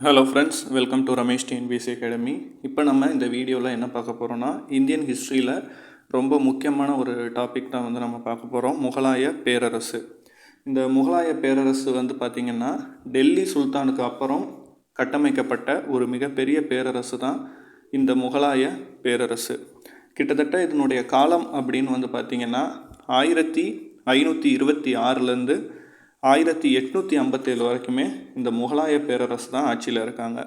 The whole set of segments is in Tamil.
Hello friends, welcome to Ramesh TNPSC academy. இப்போ நம்ம இந்த வீடியோவில் என்ன பார்க்க போகிறோம்னா, இந்தியன் ஹிஸ்ட்ரியில் ரொம்ப முக்கியமான ஒரு டாபிக் தான் நம்ம பார்க்க போகிறோம். முகலாய பேரரசு. இந்த முகலாய பேரரசு பார்த்திங்கன்னா டெல்லி சுல்தானுக்கு அப்புறம் கட்டமைக்கப்பட்ட ஒரு மிகப்பெரிய பேரரசு தான் இந்த முகலாய பேரரசு. கிட்டத்தட்ட இதனுடைய காலம் அப்படின்னு பார்த்திங்கன்னா 1526லேருந்து 1857 வரைக்குமே இந்த முகலாய பேரரசு தான் ஆட்சியில் இருக்காங்க.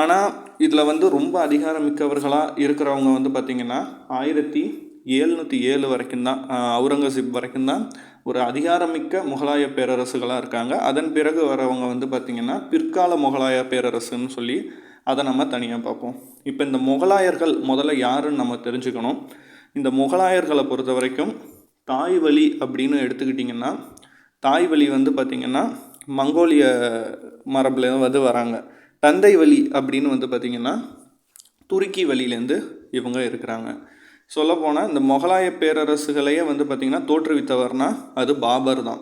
ஆனால் இதில் ரொம்ப அதிகாரமிக்கவர்களாக இருக்கிறவங்க பார்த்திங்கன்னா 1707 வரைக்கும் தான், அவுரங்கசீப் வரைக்கும் தான் ஒரு அதிகாரமிக்க முகலாய பேரரசுகளாக இருக்காங்க. அதன் பிறகு வரவங்க பார்த்திங்கன்னா பிற்கால முகலாய பேரரசுன்னு சொல்லி அதை நம்ம தனியாக பார்ப்போம். இப்போ இந்த முகலாயர்கள் முதல்ல யாருன்னு நம்ம தெரிஞ்சுக்கணும். இந்த முகலாயர்களை பொறுத்த வரைக்கும் தாய் வழி அப்படின்னு எடுத்துக்கிட்டிங்கன்னா, தாய் வழி பார்த்திங்கன்னா மங்கோலிய மரபில் வராங்க. தந்தை வழி அப்படின்னு பார்த்திங்கன்னா துருக்கி வழியிலேருந்து இவங்க இருக்கிறாங்க. சொல்லப்போனால் இந்த முகலாய பேரரசுகளையே பார்த்திங்கன்னா தோற்றுவித்தவர்னா அது பாபர் தான்.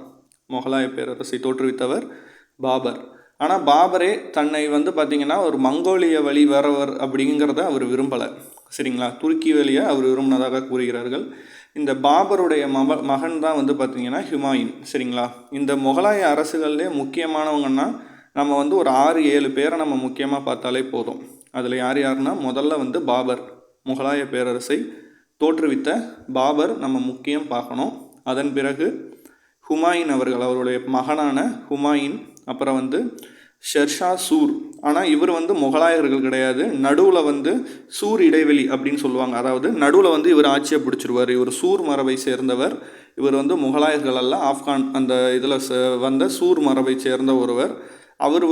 முகலாய பேரரசை தோற்றுவித்தவர் பாபர். ஆனால் பாபரே தன்னை பார்த்திங்கன்னா ஒரு மங்கோலிய வழி வரவர் அப்படிங்கிறத அவர் விரும்பலை. சரிங்களா? துருக்கி வழியை அவர் விரும்பினதாக கூறுகிறார்கள். இந்த பாபருடைய மகன் தான் பார்த்திங்கன்னா ஹுமாயூன். சரிங்களா? இந்த முகலாய அரசுகள்லேயே முக்கியமானவங்கன்னா நம்ம ஒரு 6-7 பேரை நம்ம முக்கியமாக பார்த்தாலே போதும். அதில் யாருன்னா முதல்ல பாபர், முகலாய பேரரசை தோற்றுவித்த பாபர் நம்ம முக்கியம் பார்க்கணும். அதன் பிறகு ஹுமாயூன் அவர்கள், அவருடைய மகனான ஹுமாயூன். அப்புறம் ஷெர்ஷா சூர். ஆனால் இவர் முகலாயர்கள் கிடையாது. நடுவில் சூர் இடைவெளி அப்படின்னு சொல்லுவாங்க. அதாவது நடுவில் இவர் ஆட்சியை பிடிச்சிருவார். இவர் சூர் மரபை சேர்ந்தவர். இவர் முகலாயர்கள் அல்ல, ஆப்கான் அந்த இதில் வந்த சூர் மரபை சேர்ந்த ஒருவர். அவர்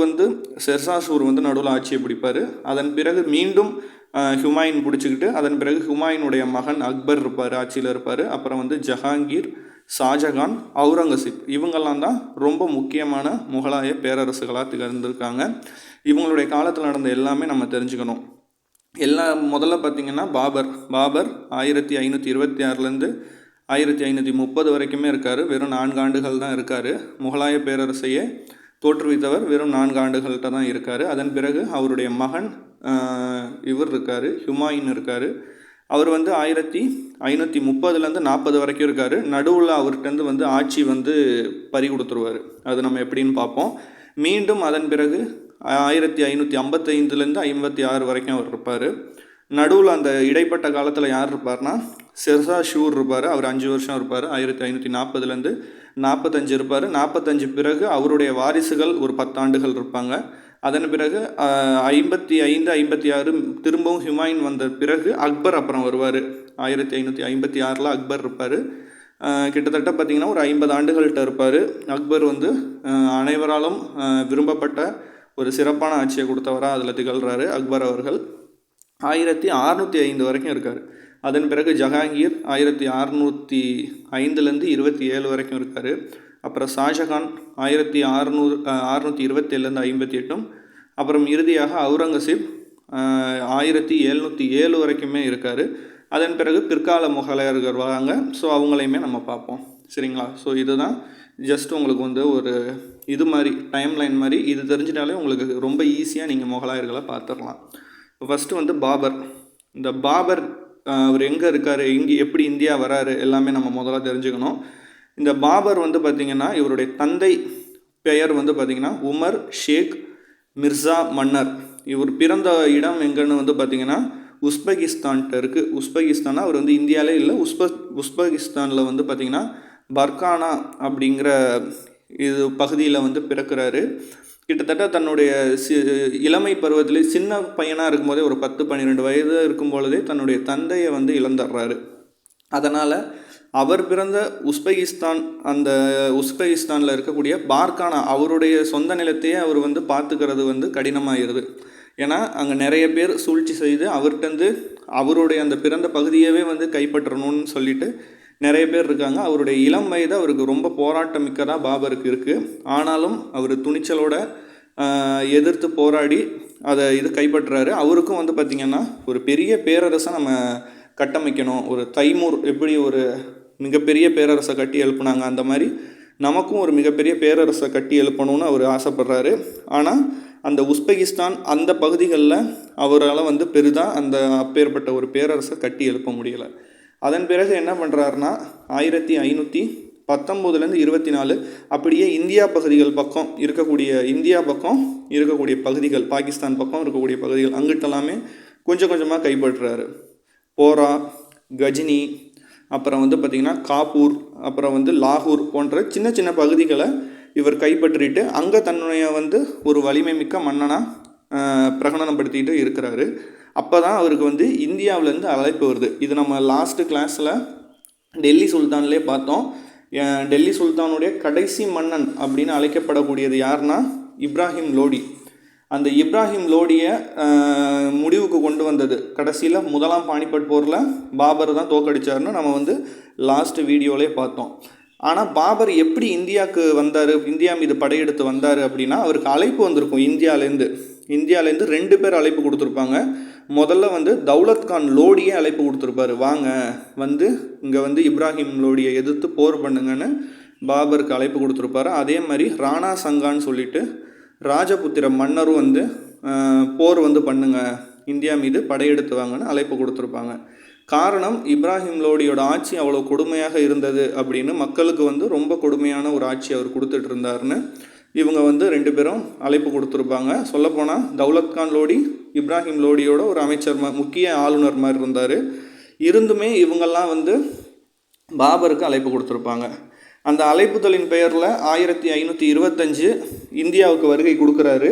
ஷெர்ஷா சூர் நடுவில் ஆட்சியை பிடிப்பார். அதன் பிறகு மீண்டும் ஹுமாயூன் பிடிச்சிக்கிட்டு அதன் பிறகு ஹுமாயூனுடைய மகன் அக்பர் இருப்பார், ஆட்சியில் இருப்பார். அப்புறம் ஜஹாங்கீர், ஷாஜகான், அவுரங்கசீப் இவங்கெல்லாம் தான் ரொம்ப முக்கியமான முகலாய பேரரசுகளாக திகழ்ந்திருக்காங்க. இவங்களுடைய காலத்தில் நடந்த எல்லாமே நம்ம தெரிஞ்சுக்கணும். முதல்ல பார்த்திங்கன்னா பாபர் 1526லேருந்து 1530 வரைக்குமே இருக்கார். வெறும் 4 ஆண்டுகள் தான் இருக்கார். முகலாய பேரரசையே தோற்றுவித்தவர் வெறும் 4 ஆண்டுகள்கிட்ட தான் இருக்கார். அதன் பிறகு அவருடைய மகன் இவர் இருக்கார், ஹுமாயூன் இருக்கார். அவர் 1530லேருந்து 40 வரைக்கும் இருக்கார். நடுவில் அவர்கிட்ட ஆட்சி பறி கொடுத்துருவார். அது நம்ம எப்படின்னு பார்ப்போம். மீண்டும் அதன் பிறகு 1555லேருந்து 56 வரைக்கும் அவர் இருப்பார். நடுவில் அந்த இடைப்பட்ட காலத்தில் யார் இருப்பார்னா ஷெர்ஷா சூர் இருப்பார். அவர் 5 வருஷம் இருப்பார். 1540லேருந்து 45 இருப்பார். 45 பிறகு அவருடைய வாரிசுகள் ஒரு 10 ஆண்டுகள் இருப்பாங்க. அதன் பிறகு 55-56 திரும்பவும் ஹுமாயூன் வந்த பிறகு அக்பர் அப்புறம் வருவார். 1556 அக்பர் இருப்பார். கிட்டத்தட்ட பார்த்திங்கன்னா ஒரு 50 ஆண்டுகள்கிட்ட இருப்பார். அக்பர் அனைவராலும் விரும்பப்பட்ட ஒரு சிறப்பான ஆட்சியை கொடுத்தவராக அதில் திகழ்கிறாரு அக்பர் அவர்கள். 1605 வரைக்கும் இருக்கார். அதன் பிறகு ஜஹாங்கீர் 1605லேருந்து 27 வரைக்கும் இருக்கார். அப்புறம் ஷாஜகான் 1627லேருந்து 58. அப்புறம் இறுதியாக அவுரங்கசீப் 1707 வரைக்குமே இருக்கார். அதன் பிறகு பிற்கால முகலாயர்கள் வராங்க. ஸோ அவங்களையுமே நம்ம பார்ப்போம். சரிங்களா? ஸோ இதுதான் ஜஸ்ட் உங்களுக்கு ஒரு இது மாதிரி டைம்லைன் மாதிரி. இது தெரிஞ்சிட்டாலே உங்களுக்கு ரொம்ப ஈஸியாக நீங்கள் முகலாயர்களை பார்த்துடலாம். இப்போ ஃபஸ்ட்டு பாபர். இந்த பாபர் அவர் எங்கே இருக்கார், எப்படி இந்தியா வராரு எல்லாமே நம்ம முதல்ல தெரிஞ்சுக்கணும். இந்த பாபர் பார்த்திங்கன்னா இவருடைய தந்தை பெயர் பார்த்திங்கன்னா உமர் ஷேக் மிர்சா மன்னர். இவர் பிறந்த இடம் எங்கன்னு பார்த்திங்கன்னா உஸ்பெகிஸ்தான்கிட்ட இருக்குது. உஸ்பெகிஸ்தானா அவர் இந்தியாவிலே இல்லை, உஸ்பெகிஸ்தானில் பார்த்திங்கன்னா பர்கானா அப்படிங்கிற இது பகுதியில் பிறக்கிறாரு. கிட்டத்தட்ட தன்னுடைய இளமை பருவத்திலே சின்ன பையனாக இருக்கும்போதே ஒரு 10-12 வயது இருக்கும்பொழுதே தன்னுடைய தந்தையை இழந்துடுறாரு. அதனால் அவர் பிறந்த உஸ்பெகிஸ்தான், அந்த உஸ்பெகிஸ்தானில் இருக்கக்கூடிய பார்கானா அவருடைய சொந்த நிலத்தையே அவர் பார்த்துக்கிறது கடினமாகிடுது. ஏன்னா அங்கே நிறைய பேர் சூழ்ச்சி செய்து அவர்கிட்ட அவருடைய அந்த பிறந்த பகுதியவே கைப்பற்றணும்னு சொல்லிட்டு நிறைய பேர் இருக்காங்க. அவருடைய இளம் வயது அவருக்கு ரொம்ப போராட்டமிக்கதாக பாபருக்கு இருக்குது. ஆனாலும் அவர் துணிச்சலோட எதிர்த்து போராடி அதை கைப்பற்றுறாரு. அவருக்கும் பார்த்திங்கன்னா ஒரு பெரிய பேரரசை நம்ம கட்டமைக்கணும். ஒரு தைமூர் எப்படி ஒரு மிகப்பெரிய பேரரசை கட்டி எழுப்புனாங்க, அந்த மாதிரி நமக்கும் ஒரு மிகப்பெரிய பேரரசை கட்டி எழுப்பணும்னு அவர் ஆசைப்படுறாரு. ஆனால் அந்த உஸ்பெகிஸ்தான் அந்த பகுதிகளில் அவரால் வந்து பெரிதாக அந்த அப்பேற்பட்ட ஒரு பேரரசை கட்டி எழுப்ப முடியலை. அதன் பிறகு என்ன பண்ணுறாருனா 1519 24 அப்படியே இந்தியா பகுதிகள் பக்கம் இருக்கக்கூடிய பகுதிகள், பாகிஸ்தான் பக்கம் இருக்கக்கூடிய பகுதிகள் அங்கிட்டெல்லாமே கொஞ்சம் கொஞ்சமாக கைப்பற்றுறாரு. போரா, கஜினி, அப்புறம் வந்து பார்த்திங்கன்னா காப்பூர், அப்புறம் வந்து லாகூர் போன்ற சின்ன சின்ன பகுதிகளை இவர் கைப்பற்றிட்டு அங்கே தன்னுடைய வந்து ஒரு வலிமை மிக்க மன்னனாக பிரகடனப்படுத்திட்டு இருக்கிறாரு. அப்போ தான் அவருக்கு வந்து இந்தியாவிலேருந்து அழைப்பு வருது. இது நம்ம லாஸ்ட்டு கிளாஸில் டெல்லி சுல்தான்லேயே பார்த்தோம். டெல்லி சுல்தானுடைய கடைசி மன்னன் அப்படின்னு அழைக்கப்படக்கூடியது யாருன்னா இப்ராஹிம் லோடி. அந்த இப்ராஹிம் லோடியை முடிவுக்கு கொண்டு வந்தது கடைசியில் முதலாம் பானிபட் போரில் பாபர் தான் தோக்கடிச்சார்னு நம்ம வந்து லாஸ்ட் வீடியோவிலே பார்த்தோம். ஆனால் பாபர் எப்படி இந்தியாவுக்கு வந்தார், இந்தியா மீது படையெடுத்து வந்தார் அப்படின்னா அவருக்கு அழைப்பு வந்திருக்கும். இந்தியாவிலேருந்து 2 பேர் அழைப்பு கொடுத்துருப்பாங்க. முதல்ல வந்து தௌலத் கான் லோடியே அழைப்பு கொடுத்துருப்பாரு, வாங்க வந்து இங்கே வந்து இப்ராஹிம் லோடியை எதிர்த்து போர் பண்ணுங்கன்னு பாபருக்கு அழைப்பு கொடுத்துருப்பாரு. அதே மாதிரி ராணா சங்கான்னு சொல்லிட்டு ராஜபுத்திர மன்னரும் வந்து போர் வந்து பண்ணுங்க, இந்தியா மீது படையெடுத்து வாங்கன்னு அழைப்பு கொடுத்துருப்பாங்க. காரணம் இப்ராஹிம் லோடியோட ஆட்சி அவ்வளோ கொடுமையாக இருந்தது அப்படின்னு, மக்களுக்கு வந்து ரொம்ப கொடுமையான ஒரு ஆட்சி அவர் கொடுத்துட்டு இருந்தாருன்னு இவங்க வந்து 2 பேரும் அழைப்பு கொடுத்துருப்பாங்க. சொல்லப்போனால் தௌலத் கான் லோடி இப்ராஹிம் லோடியோட ஒரு அமைச்சர் முக்கிய ஆளுநர் மாதிரி இருந்தார். இருந்துமே இவங்கெல்லாம் வந்து பாபருக்கு அழைப்பு கொடுத்துருப்பாங்க. அந்த அழைப்புதலின் பெயரில் 1525 இந்தியாவுக்கு வருகை கொடுக்குறாரு.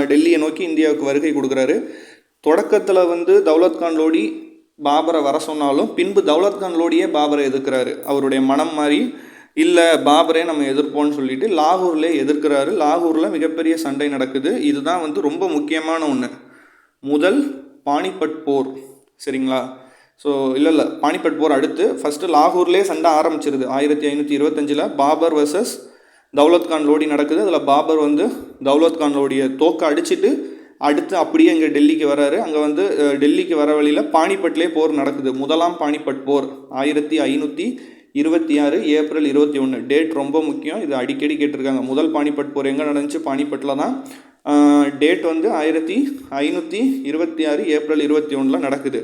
டெல்லியை நோக்கி இந்தியாவுக்கு வருகை கொடுக்குறாரு. தொடக்கத்தில் வந்து தௌலத் கான் லோடி பாபரை வர சொன்னாலும் பின்பு தௌலத் கான் லோடியே பாபரை எதிர்க்கிறாரு. அவருடைய மனம் மாறி இல்லை பாபரே நம்ம எதிர்ப்போம்னு சொல்லிட்டு லாகூர்லேயே எதிர்க்கிறாரு. லாகூரில் மிகப்பெரிய சண்டை நடக்குது. இதுதான் வந்து ரொம்ப முக்கியமான ஒன்று, முதல் பானிபட் போர். சரிங்களா? ஸோ இல்லை பானிபட் போர் அடுத்து ஃபஸ்ட்டு லாகூர்லேயே சண்டை ஆரம்பிச்சிருது. 1525 பாபர் வர்சஸ் தௌலத் கான் லோடி நடக்குது. அதில் பாபர் வந்து தௌலத் கான் லோடியை தோக்க அடிச்சுட்டு அடுத்து அப்படியே இங்கே டெல்லிக்கு வராரு. அங்கே வந்து டெல்லிக்கு வர வழியில் பானிபட்லேயே போர் நடக்குது. முதலாம் பானிபட் போர் 1526 ஏப்ரல் 21. டேட் ரொம்ப முக்கியம், இது அடிக்கடி கேட்டிருக்காங்க. முதல் பானிபட் போர் எங்கே நடந்துச்சு? பானிபட்டில் தான். டேட் வந்து 1526 ஏப்ரல் 21 நடக்குது.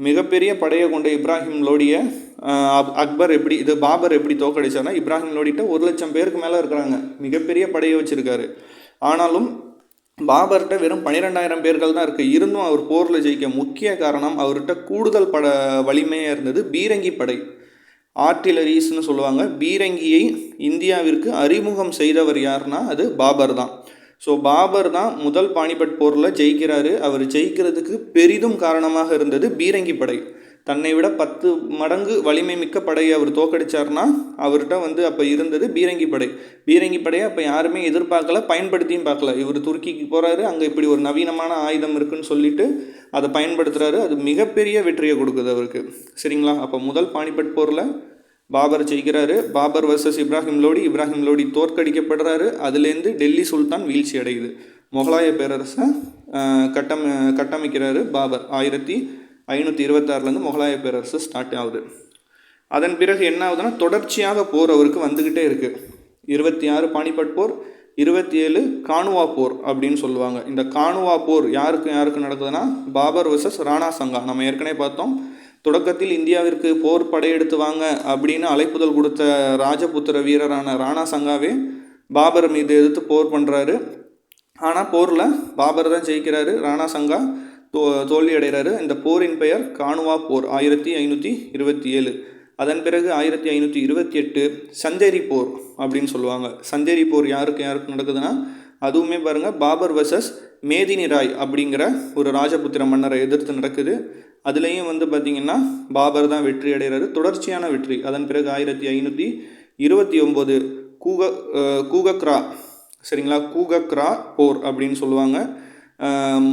மிகப்பெரிய படையை கொண்ட இப்ராஹிம் லோடியை பாபர் எப்படி தோக்கடிச்சார்னா, இப்ராஹிம் லோடிட்ட 1,00,000 பேருக்கு மேலே இருக்கிறாங்க, மிகப்பெரிய படையை வச்சுருக்காரு. ஆனாலும் பாபர்கிட்ட வெறும் 12,000 பேர்கள் தான் இருக்குது. இருந்தும் அவர் போரில் ஜெயிக்க முக்கிய காரணம் அவர்கிட்ட கூடுதல் வலிமையாக இருந்தது பீரங்கி படை, ஆர்டிலரிஸ்ன்னு சொல்லுவாங்க. பீரங்கியை இந்தியாவிற்கு அறிமுகம் செய்தவர் யாருன்னா அது பாபர் தான். ஸோ பாபர் தான் முதல் பானிபட் போரில் ஜெயிக்கிறாரு. அவர் ஜெயிக்கிறதுக்கு பெரிதும் காரணமாக இருந்தது பீரங்கி படை. தன்னை விட 10 மடங்கு வலிமை மிக்க படையை அவர் தோக்கடிச்சார்னா அவர்கிட்ட வந்து அப்போ இருந்தது பீரங்கி படை. பீரங்கி படையை அப்போ யாருமே எதிர்பார்க்கல, பயன்படுத்தியும் பார்க்கல. இவர் துருக்கிக்கு போகிறாரு, அங்கே இப்படி ஒரு நவீனமான ஆயுதம் இருக்குன்னு சொல்லிட்டு அதை பயன்படுத்துகிறாரு. அது மிகப்பெரிய வெற்றியை கொடுக்குது அவருக்கு. சரிங்களா? அப்போ முதல் பானிபட் போரில் பாபர் ஜெயிக்கிறாரு. பாபர் வர்சஸ் இப்ராஹிம் லோடி தோற்கடிக்கப்படுறாரு. அதுலேருந்து டெல்லி சுல்தான் வீழ்ச்சி அடையுது. முகலாய பேரரசை கட்டமைக்கிறாரு பாபர். 1526 முகலாய பேரரசு ஸ்டார்ட் ஆகுது. அதன் பிறகு என்ன ஆகுதுன்னா தொடர்ச்சியாக போர் அவருக்கு வந்துக்கிட்டே இருக்குது. 26 பானிபட் போர், 27 கானுவா போர் அப்படின்னு சொல்லுவாங்க. இந்த கானுவா போர் யாருக்கு நடக்குதுன்னா பாபர் வர்சஸ் ராணா சங்கா. நம்ம ஏற்கனவே பார்த்தோம், தொடக்கத்தில் இந்தியாவிற்கு போர் படையெடுத்து வாங்க அப்படின்னு அழைப்புதல் கொடுத்த ராஜபுத்திர வீரரான ராணா சங்காவே பாபர் மீது எதிர்த்து போர் பண்ணுறாரு. ஆனால் போரில் பாபர் தான் ஜெயிக்கிறாரு, ராணா சங்கா தோல்வி அடைகிறாரு. இந்த போரின் பெயர் கானுவா போர் 1527. அதன் பிறகு 1528 சந்தேரி போர் அப்படின்னு சொல்லுவாங்க. சந்தேரி போர் யாருக்கு நடக்குதுன்னா அதுவுமே பாருங்கள் பாபர் வர்சஸ் மேதினி ராய் அப்படிங்கிற ஒரு ராஜபுத்திர மன்னரை எதிர்த்து நடக்குது. அதுலேயும் வந்து பார்த்திங்கன்னா பாபர் தான் வெற்றி அடைகிறாரு, தொடர்ச்சியான வெற்றி. அதன் பிறகு 1529 கூகக்ரா, சரிங்களா, கூகக்ரா போர் அப்படின்னு சொல்லுவாங்க.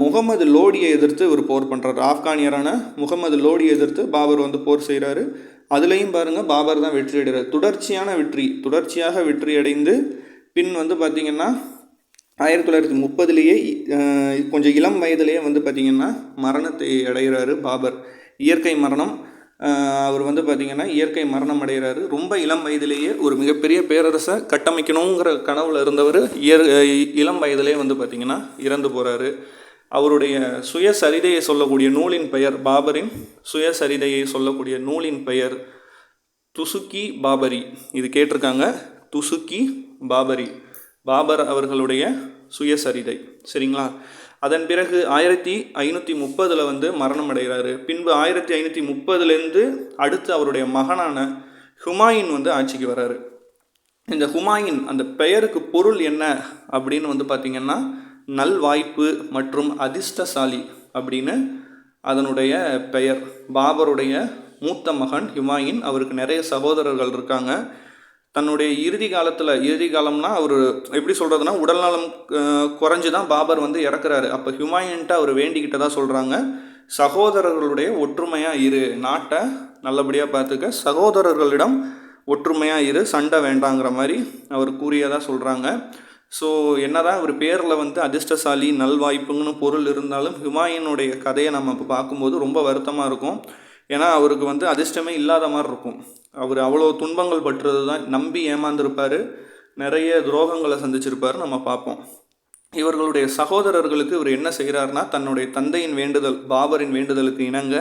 முகமது லோடியை எதிர்த்து ஒரு போர் பண்ணுறாரு. ஆப்கானியரான முகமது லோடியை எதிர்த்து பாபர் வந்து போர் செய்கிறாரு. அதுலேயும் பாருங்கள் பாபர் தான் வெற்றி அடைகிறார். தொடர்ச்சியாக வெற்றி அடைந்து பின் வந்து பார்த்திங்கன்னா 1930 கொஞ்சம் இளம் வயதிலேயே வந்து பார்த்திங்கன்னா மரணத்தை அடைகிறாரு பாபர். இயற்கை மரணம். அவர் வந்து பார்த்திங்கன்னா இயற்கை மரணம் அடைகிறாரு. ரொம்ப இளம் வயதிலேயே ஒரு மிகப்பெரிய பேரரசை கட்டமைக்கணுங்கிற கனவில் இருந்தவர் இளம் வயதிலே வந்து பார்த்திங்கன்னா இறந்து போகிறாரு. அவருடைய சுயசரிதையை சொல்லக்கூடிய நூலின் பெயர், பாபரின் சுயசரிதையை சொல்லக்கூடிய நூலின் பெயர் துசுக்கி பாபரி. இது கேட்டிருக்காங்க, துசுக்கி பாபரி, பாபர் அவர்களுடைய சுயசரிதை. சரிங்களா? அதன் பிறகு 1530 வந்து மரணம் அடைகிறாரு. பின்பு 1530 அடுத்து அவருடைய மகனான ஹுமாயூன் வந்து ஆட்சிக்கு வர்றாரு. இந்த ஹுமாயூன் அந்த பெயருக்கு பொருள் என்ன அப்படின்னு வந்து பார்த்திங்கன்னா நல்வாய்ப்பு மற்றும் அதிர்ஷ்டசாலி அப்படின்னு அதனுடைய பெயர். பாபருடைய மூத்த மகன் ஹுமாயூன், அவருக்கு நிறைய சகோதரர்கள் இருக்காங்க. தன்னுடைய இறுதி காலம்னா அவர் எப்படி சொல்கிறதுனா உடல்நலம் குறைஞ்சி தான் பாபர் வந்து இறக்குறாரு. அப்போ ஹுமாயூன்ட்ட அவர் வேண்டிக்கிட்டதாக சொல்கிறாங்க, சகோதரர்களுடைய ஒற்றுமையாக இரு, நாட்டை நல்லபடியாக பார்த்துக்க, சகோதரர்களிடம் ஒற்றுமையாக இரு, சண்டை வேண்டாங்கிற மாதிரி அவர் கூறியதாக சொல்கிறாங்க. ஸோ என்னதான் அவர் பேரில் வந்து அதிர்ஷ்டசாலி நல்வாய்ப்புங்கன்னு பொருள் இருந்தாலும் ஹுமாயூனுடைய கதையை நம்ம இப்போ பார்க்கும்போது ரொம்ப வருத்தமாக இருக்கும். ஏன்னா அவருக்கு வந்து அதிர்ஷ்டமே இல்லாத மாதிரி இருக்கும். அவர் அவ்வளோ துன்பங்கள் பற்றுறது தான், நம்பி ஏமாந்துருப்பார், நிறைய துரோகங்களை சந்திச்சிருப்பார் நம்ம பார்ப்போம். இவர்களுடைய சகோதரர்களுக்கு இவர் என்ன செய்கிறாருன்னா, தன்னுடைய தந்தையின் வேண்டுதல், பாபரின் வேண்டுதலுக்கு இணங்க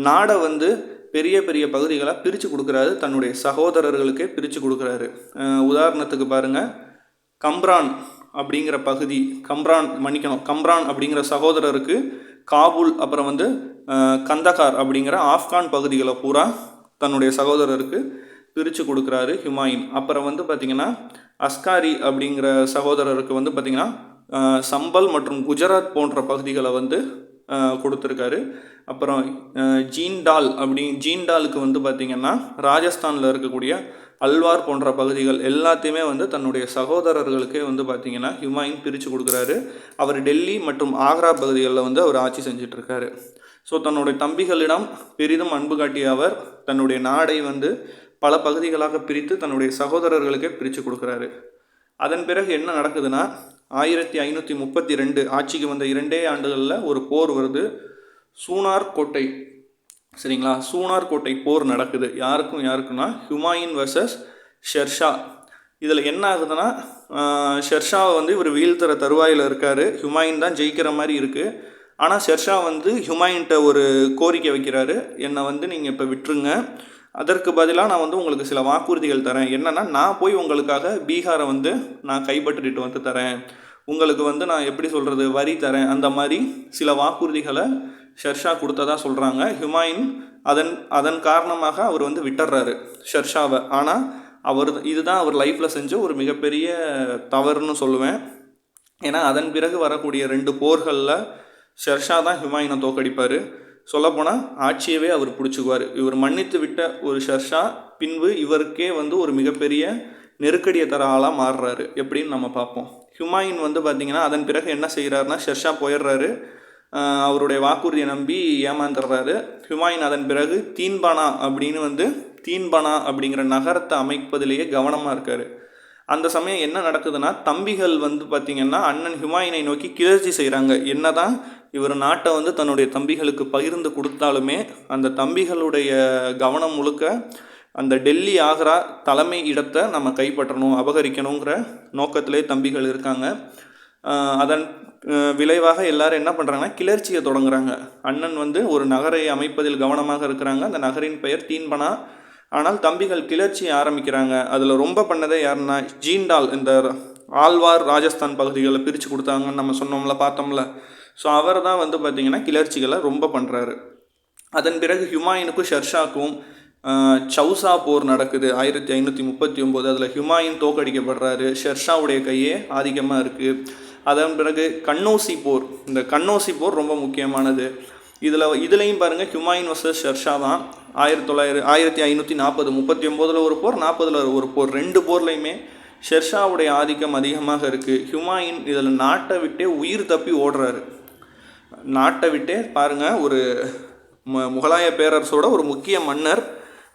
நாடை வந்து பெரிய பெரிய பகுதிகளாக பிரித்து கொடுக்குறாரு, தன்னுடைய சகோதரர்களுக்கே பிரித்து கொடுக்குறாரு. உதாரணத்துக்கு பாருங்கள், கம்ரான் அப்படிங்கிற பகுதி, கம்ரான் அப்படிங்கிற சகோதரருக்கு காபூல், அப்புறம் வந்து கந்தகார் அப்படிங்கிற ஆப்கான் பகுதிகளை பூரா தன்னுடைய சகோதரருக்கு பிரித்து கொடுக்குறாரு ஹுமாயூன். அப்புறம் வந்து பார்த்திங்கன்னா அஸ்காரி அப்படிங்கிற சகோதரருக்கு வந்து பார்த்திங்கன்னா சம்பல் மற்றும் குஜராத் போன்ற பகுதிகளை வந்து கொடுத்துருக்காரு. அப்புறம் ஜீண்டாலுக்கு வந்து பார்த்திங்கன்னா ராஜஸ்தானில் இருக்கக்கூடிய அல்வார் போன்ற பகுதிகள் எல்லாத்தையுமே வந்து தன்னுடைய சகோதரர்களுக்கே வந்து பார்த்திங்கன்னா ஹுமாயூன் பிரித்து கொடுக்குறாரு. அவர் டெல்லி மற்றும் ஆக்ரா பகுதிகளில் வந்து அவர் ஆட்சி செஞ்சிட்ருக்காரு. ஸோ தன்னுடைய தம்பிகளிடம் பெரிதும் அன்பு காட்டிய அவர் தன்னுடைய நாடை வந்து பல பகுதிகளாக பிரித்து தன்னுடைய சகோதரர்களுக்கே பிரித்து கொடுக்குறாரு. அதன் பிறகு என்ன நடக்குதுன்னா, 1532 ஆட்சிக்கு வந்த 2 ஆண்டுகளில் ஒரு போர் வருது, சூனார் கோட்டை. சரிங்களா? சூனார் கோட்டை போர் நடக்குது. யாருக்குன்னா ஹுமாயூன் வர்சஸ் ஷெர்ஷா. இதில் என்ன ஆகுதுன்னா, ஷெர்ஷாவை வந்து இவர் வீழ்த்துற தருவாயில் இருக்கார். ஹுமாயூன் தான் ஜெயிக்கிற மாதிரி இருக்குது. ஆனால் ஷெர்ஷா வந்து ஹுமாயூன்கிட்ட ஒரு கோரிக்கை வைக்கிறாரு, என்னை வந்து நீங்கள் இப்போ விட்டுருங்க, அதற்கு பதிலாக நான் வந்து உங்களுக்கு சில வாக்குறுதிகள் தரேன். என்னென்னா, நான் போய் உங்களுக்காக பீகாரை வந்து நான் கைப்பற்றிட்டு வந்து தரேன், உங்களுக்கு வந்து நான் எப்படி சொல்கிறது வரி தரேன், அந்த மாதிரி சில வாக்குறுதிகளை ஷெர்ஷா கொடுத்ததாக சொல்கிறாங்க. ஹுமாயூன் அதன் காரணமாக அவர் வந்து விட்டுறாரு ஷெர்ஷாவை. ஆனால் இதுதான் அவர் லைஃப்பில் செஞ்ச ஒரு மிகப்பெரிய தவறுன்னு சொல்லுவேன். ஏன்னா அதன் பிறகு வரக்கூடிய 2 போர்களில் ஷெர்ஷா தான் ஹுமாயூனை தோக்கடிப்பார். சொல்லப்போனால் ஆட்சியவே அவர் பிடிச்சிக்குவார். இவர் மன்னித்து விட்ட ஒரு ஷெர்ஷா பின்பு இவருக்கே வந்து ஒரு மிகப்பெரிய நெருக்கடியை தர ஆளாக மாறுறாரு. எப்படின்னு நம்ம பார்ப்போம். ஹுமாயூன் வந்து பார்த்திங்கன்னா அதன் பிறகு என்ன செய்கிறாருன்னா, ஷெர்ஷா போயிடுறாரு, அவருடைய வாக்குறுதியை நம்பி ஏமாந்துடுறாரு. ஹுமாயூன் அதன் பிறகு தீன்பானா அப்படிங்கிற நகரத்தை அமைப்பதிலேயே கவனமாக இருக்கார். அந்த சமயம் என்ன நடக்குதுன்னா, தம்பிகள் வந்து பார்த்திங்கன்னா அண்ணன் ஹுமாயூனை நோக்கி கிளர்ச்சி செய்கிறாங்க. என்ன தான் இவர் நாட்டை வந்து தன்னுடைய தம்பிகளுக்கு பகிர்ந்து கொடுத்தாலுமே அந்த தம்பிகளுடைய கவனம் முழுக்க அந்த டெல்லி ஆக்ரா தலைமை இடத்தை நம்ம கைப்பற்றணும், அபகரிக்கணுங்கிற நோக்கத்திலே தம்பிகள் இருக்காங்க. அதன் விளைவாக எல்லாரும் என்ன பண்ணுறாங்கன்னா, கிளர்ச்சியை தொடங்குறாங்க. அண்ணன் வந்து ஒரு நகரை அமைப்பதில் கவனமாக இருக்கிறாங்க. அந்த நகரின் பெயர் தீன்பனா. ஆனால் தம்பிகள் கிளர்ச்சியை ஆரம்பிக்கிறாங்க. அதில் ரொம்ப பண்ணதே யாருன்னா, ஜீண்டால், இந்த ஆழ்வார் ராஜஸ்தான் பகுதிகளை பிரித்து கொடுத்தாங்கன்னு நம்ம பார்த்தோம்ல. ஸோ அவர் தான் வந்து பார்த்திங்கன்னா கிளர்ச்சிகளை ரொம்ப பண்ணுறாரு. அதன் பிறகு ஹுமாயூனுக்கும் ஷெர்ஷாக்கும் சௌசா போர் நடக்குது 1539. அதில் ஹுமாயூன் தோக்கடிக்கப்படுறாரு. ஷெர்ஷாவுடைய கையே ஆதிக்கமாக இருக்குது. அதன் பிறகு கன்னௌசி போர். இந்த கன்னௌசி போர் ரொம்ப முக்கியமானது. இதுலேயும் பாருங்கள், ஹுமாயூன் வர்சஸ் ஷெர்ஷா தான். 1540 39 ஒரு போர், 40 ஒரு போர். 2 போர்லையுமே ஷெர்ஷாவுடைய ஆதிக்கம் அதிகமாக இருக்குது. ஹுமாயூன் இதில் நாட்டை விட்டே உயிர் தப்பி ஓடுறாரு. நாட்டை விட்டே பாருங்கள், ஒரு முகலாய பேரரசோட ஒரு முக்கிய மன்னர்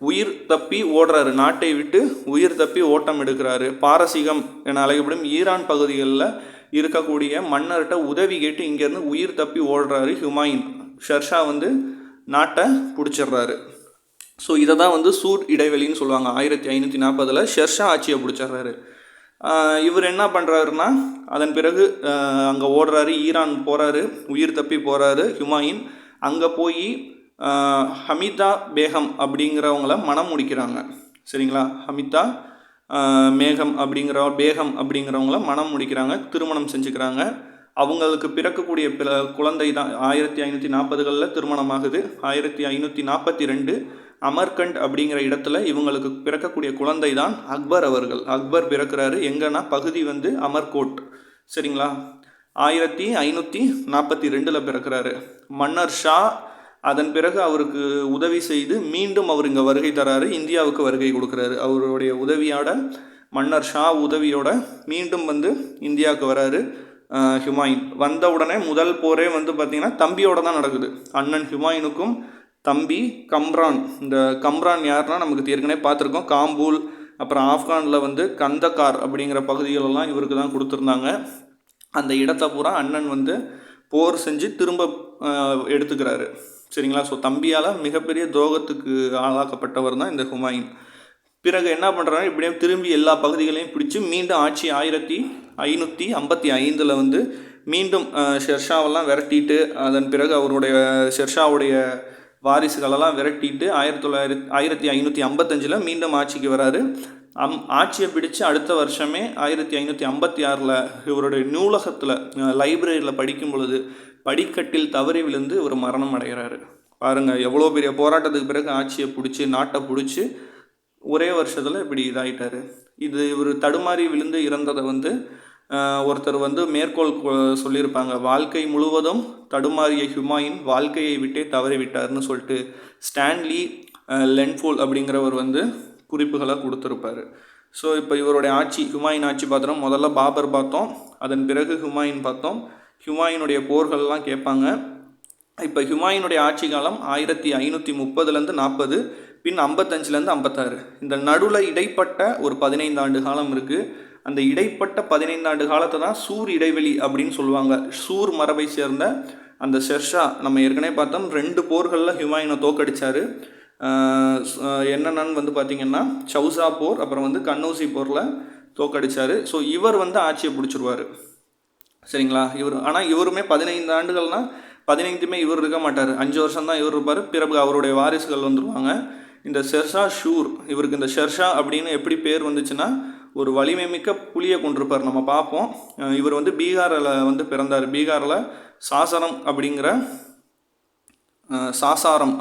உயிர் தப்பி ஓடுறாரு. நாட்டை விட்டு உயிர் தப்பி ஓட்டம் எடுக்கிறாரு. பாரசீகம் என அழைக்கப்படும் ஈரான் பகுதிகளில் இருக்கக்கூடிய மன்னர்கிட்ட உதவி கேட்டு இங்கேருந்து உயிர் தப்பி ஓடுறாரு ஹுமாயூன். ஷெர்ஷா வந்து நாட்டை பிடிச்சிடுறாரு. ஸோ இதை தான் வந்து சூர் இடைவெளின்னு சொல்லுவாங்க. 1540 ஷெர்ஷா ஆட்சியை பிடிச்சிட்றாரு. இவர் என்ன பண்ணுறாருன்னா, அதன் பிறகு அங்கே ஓடுறாரு, ஈரான் போகிறாரு, உயிர் தப்பி போகிறாரு ஹுமாயூன். அங்கே போய் ஹமிதா பேகம் அப்படிங்கிறவங்கள மனம் முடிக்கிறாங்க. சரிங்களா, ஹமிதா பேகம் அப்படிங்கிறவங்கள மனம் முடிக்கிறாங்க, திருமணம் செஞ்சுக்கிறாங்க. அவங்களுக்கு பிறக்கக்கூடிய குழந்தை தான் 1540களில் திருமணமாகுது. 1542 அமர்கண்ட் அப்படிங்கிற இடத்துல இவங்களுக்கு பிறக்கக்கூடிய குழந்தை தான் அக்பர் அவர்கள். அக்பர் பிறக்கிறாரு. எங்கன்னா பகுதி வந்து அமர்கோட். சரிங்களா, 1542 பிறக்கிறாரு. மன்னர் ஷா அதன் பிறகு அவருக்கு உதவி செய்து மீண்டும் அவர் இங்கே வருகை தராரு, இந்தியாவுக்கு வருகை கொடுக்குறாரு. அவருடைய உதவியோட, மன்னர் ஷா உதவியோட மீண்டும் வந்து இந்தியாவுக்கு வராரு ஹுமாயூன். வந்த உடனே முதல் போரே வந்து பார்த்திங்கன்னா தம்பியோட தான் நடக்குது. அண்ணன் ஹுமாயூனுக்கும் தம்பி கம்ரான். இந்த கம்ரான் யாருன்னா நமக்கு ஏற்கனவே பார்த்துருக்கோம். காம்பூல், அப்புறம் ஆப்கானில் வந்து கந்தகார் அப்படிங்கிற பகுதிகளெல்லாம் இவருக்கு தான் கொடுத்துருந்தாங்க. அந்த இடத்த பூரா அண்ணன் வந்து போர் செஞ்சு திரும்ப எடுத்துக்கிறாரு. சரிங்களா, ஸோ தம்பியால் மிகப்பெரிய துரோகத்துக்கு ஆளாக்கப்பட்டவர் தான் இந்த ஹுமாயூன். பிறகு என்ன பண்ணுறாரு, இப்படியே திரும்பி எல்லா பகுதிகளையும் பிடிச்சி மீண்டும் ஆட்சி 1555 வந்து மீண்டும் ஷெர்ஷாவெல்லாம் விரட்டிட்டு, அதன் பிறகு அவருடைய ஷெர்ஷாவுடைய வாரிசுகளெல்லாம் விரட்டிட்டு 1555 மீண்டும் ஆட்சிக்கு வராரு. ஆட்சியை பிடிச்சு அடுத்த வருஷமே 1556 இவருடைய நூலகத்தில், லைப்ரரியில் படிக்கும் பொழுது படிக்கட்டில் தவறி விழுந்து ஒரு மரணம் அடைகிறாரு. பாருங்கள், எவ்வளோ பெரிய போராட்டத்துக்கு பிறகு ஆட்சியை பிடிச்சி, நாட்டை பிடிச்சி ஒரே வருஷத்தில் இப்படி இதாகிட்டார். இது இவர் தடுமாறி விழுந்து இறந்ததை வந்து ஒருத்தர் வந்து மேற்கோள் சொல்லியிருப்பாங்க, வாழ்க்கை முழுவதும் தடுமாறிய ஹுமாயூன் வாழ்க்கையை விட்டே தவறி விட்டார்னு சொல்லிட்டு ஸ்டான்லி லென்ஃபோல் அப்படிங்கிறவர் வந்து குறிப்புகளை கொடுத்துருப்பார். ஸோ இப்போ இவருடைய ஆட்சி, ஹுமாயூன் ஆட்சி பார்த்தோம். முதல்ல பாபர் பார்த்தோம், அதன் பிறகு ஹுமாயூன் பார்த்தோம். ஹுமாயூனுடைய போர்கள்லாம் கேட்பாங்க. இப்போ ஹுமாயூனுடைய ஆட்சி காலம் 1530 40, பின் 55 56. இந்த நடுவில் இடைப்பட்ட ஒரு 15 ஆண்டு காலம் இருக்குது. அந்த இடைப்பட்ட 15 ஆண்டு காலத்தை தான் சூர் இடைவெளி அப்படின்னு சொல்லுவாங்க. சூர் மரபை சேர்ந்த அந்த ஷெர்ஷா, நம்ம ஏற்கனவே பார்த்தோம், 2 போர்களில் ஹுமாயூனை தோக்கடிச்சார். என்னென்னு வந்து பார்த்திங்கன்னா சௌசா போர், அப்புறம் வந்து கன்னௌசி போரில் தோக்கடிச்சார். ஸோ இவர் வந்து ஆட்சியை பிடிச்சிருவார். சரிங்களா, ஆனால் இவருமே 15 ஆண்டுகள்னால் 15மே இவர் இருக்க மாட்டார். 5 வருஷம் தான் இவர் இருப்பார். பிறகு அவருடைய வாரிசுகள் வந்துடுவாங்க. இந்த ஷெர்ஷா ஷூர், இவருக்கு இந்த ஷெர்ஷா அப்படின்னு எப்படி பேர் வந்துச்சுன்னா, ஒரு வலிமை மிக்க புலியை கொண்டிருப்பார். நம்ம பார்ப்போம். இவர் வந்து பீகாரில் வந்து பிறந்தார். பீகாரில் சாசாரம்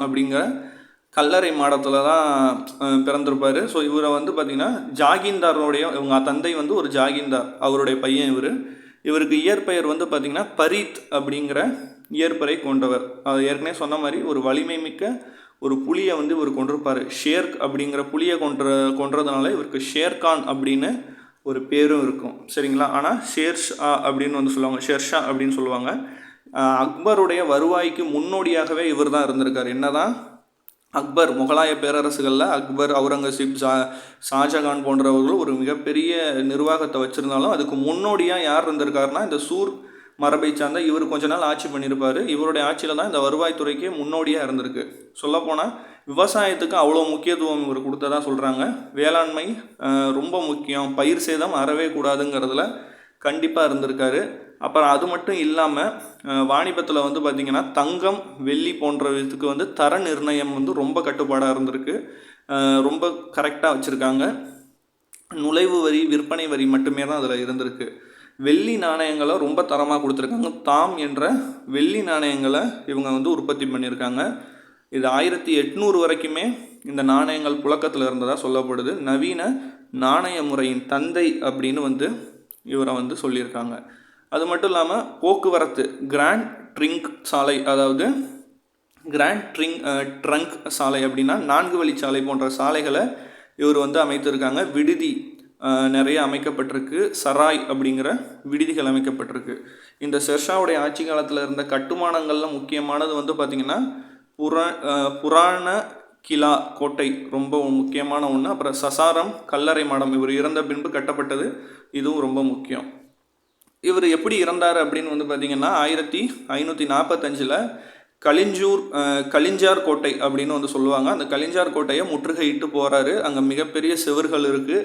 அப்படிங்கிற கல்லறை மாடத்தில் தான் பிறந்திருப்பார். ஸோ இவரை வந்து பார்த்திங்கன்னா ஜாகின்தாரோடைய, இவங்க தந்தை வந்து ஒரு ஜாகின்தார், அவருடைய பையன் இவர். இவருக்கு இயற்பெயர் வந்து பார்த்திங்கன்னா பரீத் அப்படிங்கிற இயற்பெயரை கொண்டவர். அது ஏற்கனவே சொன்ன மாதிரி ஒரு வலிமை மிக்க ஒரு புலியை வந்து இவர் கொண்டிருப்பார். ஷேர்க் அப்படிங்கிற புலியை கொன்றதுனால இவருக்கு ஷேர்கான் அப்படின்னு ஒரு பேரும் இருக்கும். சரிங்களா, ஆனால் ஷேர்ஷா அப்படின்னு வந்து சொல்லுவாங்க, ஷெர்ஷா அப்படின்னு சொல்லுவாங்க. அக்பருடைய வருவாய்க்கு முன்னோடியாகவே இவர் தான் இருந்திருக்கார். என்னதான் அக்பர் முகலாய பேரரசுகளில் அக்பர், அவுரங்கசீப், ஷாஜகான் போன்றவர்கள் ஒரு மிகப்பெரிய நிர்வாகத்தை வச்சுருந்தாலும் அதுக்கு முன்னோடியாக யார் இருந்திருக்காருன்னா இந்த சூர் மரபை சார்ந்த இவர் கொஞ்ச நாள் ஆட்சி பண்ணியிருப்பார். இவருடைய ஆட்சியில் தான் இந்த வருவாய்த்துறைக்கே முன்னோடியாக இருந்திருக்கு. சொல்லப்போனால் விவசாயத்துக்கு அவ்வளோ முக்கியத்துவம் இவர் கொடுத்ததா சொல்கிறாங்க. வேளாண்மை ரொம்ப முக்கியம், பயிர் சேதம் அறவே கூடாதுங்கிறதுல கண்டிப்பாக இருந்திருக்காரு. அப்புறம் அது மட்டும் இல்லாமல் வாணிபத்தில் வந்து பார்த்திங்கன்னா தங்கம், வெள்ளி போன்ற இதுக்கு வந்து தர நிர்ணயம் வந்து ரொம்ப கட்டுப்பாடாக இருந்திருக்கு. ரொம்ப கரெக்டாக வச்சுருக்காங்க. நுழைவு வரி, விற்பனை வரி மட்டுமே தான் அதில் இருந்திருக்கு. வெள்ளி நாணயங்களை ரொம்ப தரமாக கொடுத்துருக்காங்க. தாம் என்ற வெள்ளி நாணயங்களை இவங்க வந்து உற்பத்தி பண்ணியிருக்காங்க. இது 1800 வரைக்குமே இந்த நாணயங்கள் புழக்கத்தில் இருந்ததாக சொல்லப்படுது. நவீன நாணய முறையின் தந்தை அப்படின்னு வந்து இவரை வந்து சொல்லியிருக்காங்க. அது மட்டும் இல்லாமல் போக்குவரத்து, கிராண்ட் ட்ரிங்க் சாலை, அதாவது கிராண்ட் ட்ரங்க் சாலை அப்படின்னா 4 வழிச்சாலை போன்ற சாலைகளை இவர் வந்து அமைத்திருக்காங்க. விடுதி நிறைய அமைக்கப்பட்டிருக்கு. சராய் அப்படிங்கிற விடுதிகள் அமைக்கப்பட்டிருக்கு. இந்த ஷெர்ஷாவுடைய ஆட்சி காலத்தில் இருந்த கட்டுமானங்களில் முக்கியமானது வந்து பார்த்திங்கன்னா புராண கிலா கோட்டை ரொம்ப முக்கியமான ஒன்று. அப்புறம் சசாரம் கல்லறை மாடம், இவர் இறந்த பின்பு கட்டப்பட்டது, இதுவும் ரொம்ப முக்கியம். இவர் எப்படி இறந்தார் அப்படின்னு வந்து பார்த்திங்கன்னா 1545 கலிஞ்சார் கோட்டை அப்படின்னு வந்து சொல்லுவாங்க. அந்த கலிஞ்சார் கோட்டையை முற்றுகையிட்டு போகிறாரு. அங்கே மிகப்பெரிய செவர்கள் இருக்குது.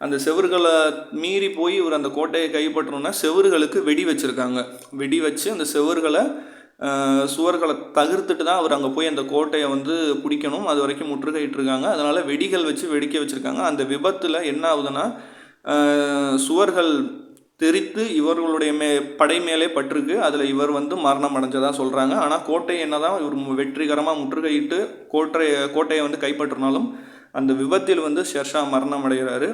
அந்த செவர்களை மீறி போய் இவர் அந்த கோட்டையை கைப்பற்றணுன்னா செவர்களுக்கு வெடி வச்சுருக்காங்க. வெடி வச்சு அந்த சுவர்களை தகர்த்துட்டு தான் அவர் அங்கே போய் அந்த கோட்டையை வந்து பிடிக்கணும். அது வரைக்கும் முற்றுகையிட்டிருக்காங்க. அதனால் வெடிகள் வச்சு வெடிக்க வச்சுருக்காங்க. அந்த விபத்தில் என்ன ஆகுதுன்னா சுவர்கள் தெரித்து இவர்களுடைய படை மேலே பட்டிருக்கு. அதில் இவர் வந்து மரணம் அடைஞ்சதாக சொல்கிறாங்க. ஆனால் கோட்டை என்ன தான் இவர் வெற்றிகரமாக முற்றுகையிட்டு கோட்டையை வந்து கைப்பற்றினாலும் அந்த விபத்தில் வந்து ஷெர்ஷா மரணம் அடைகிறாரு.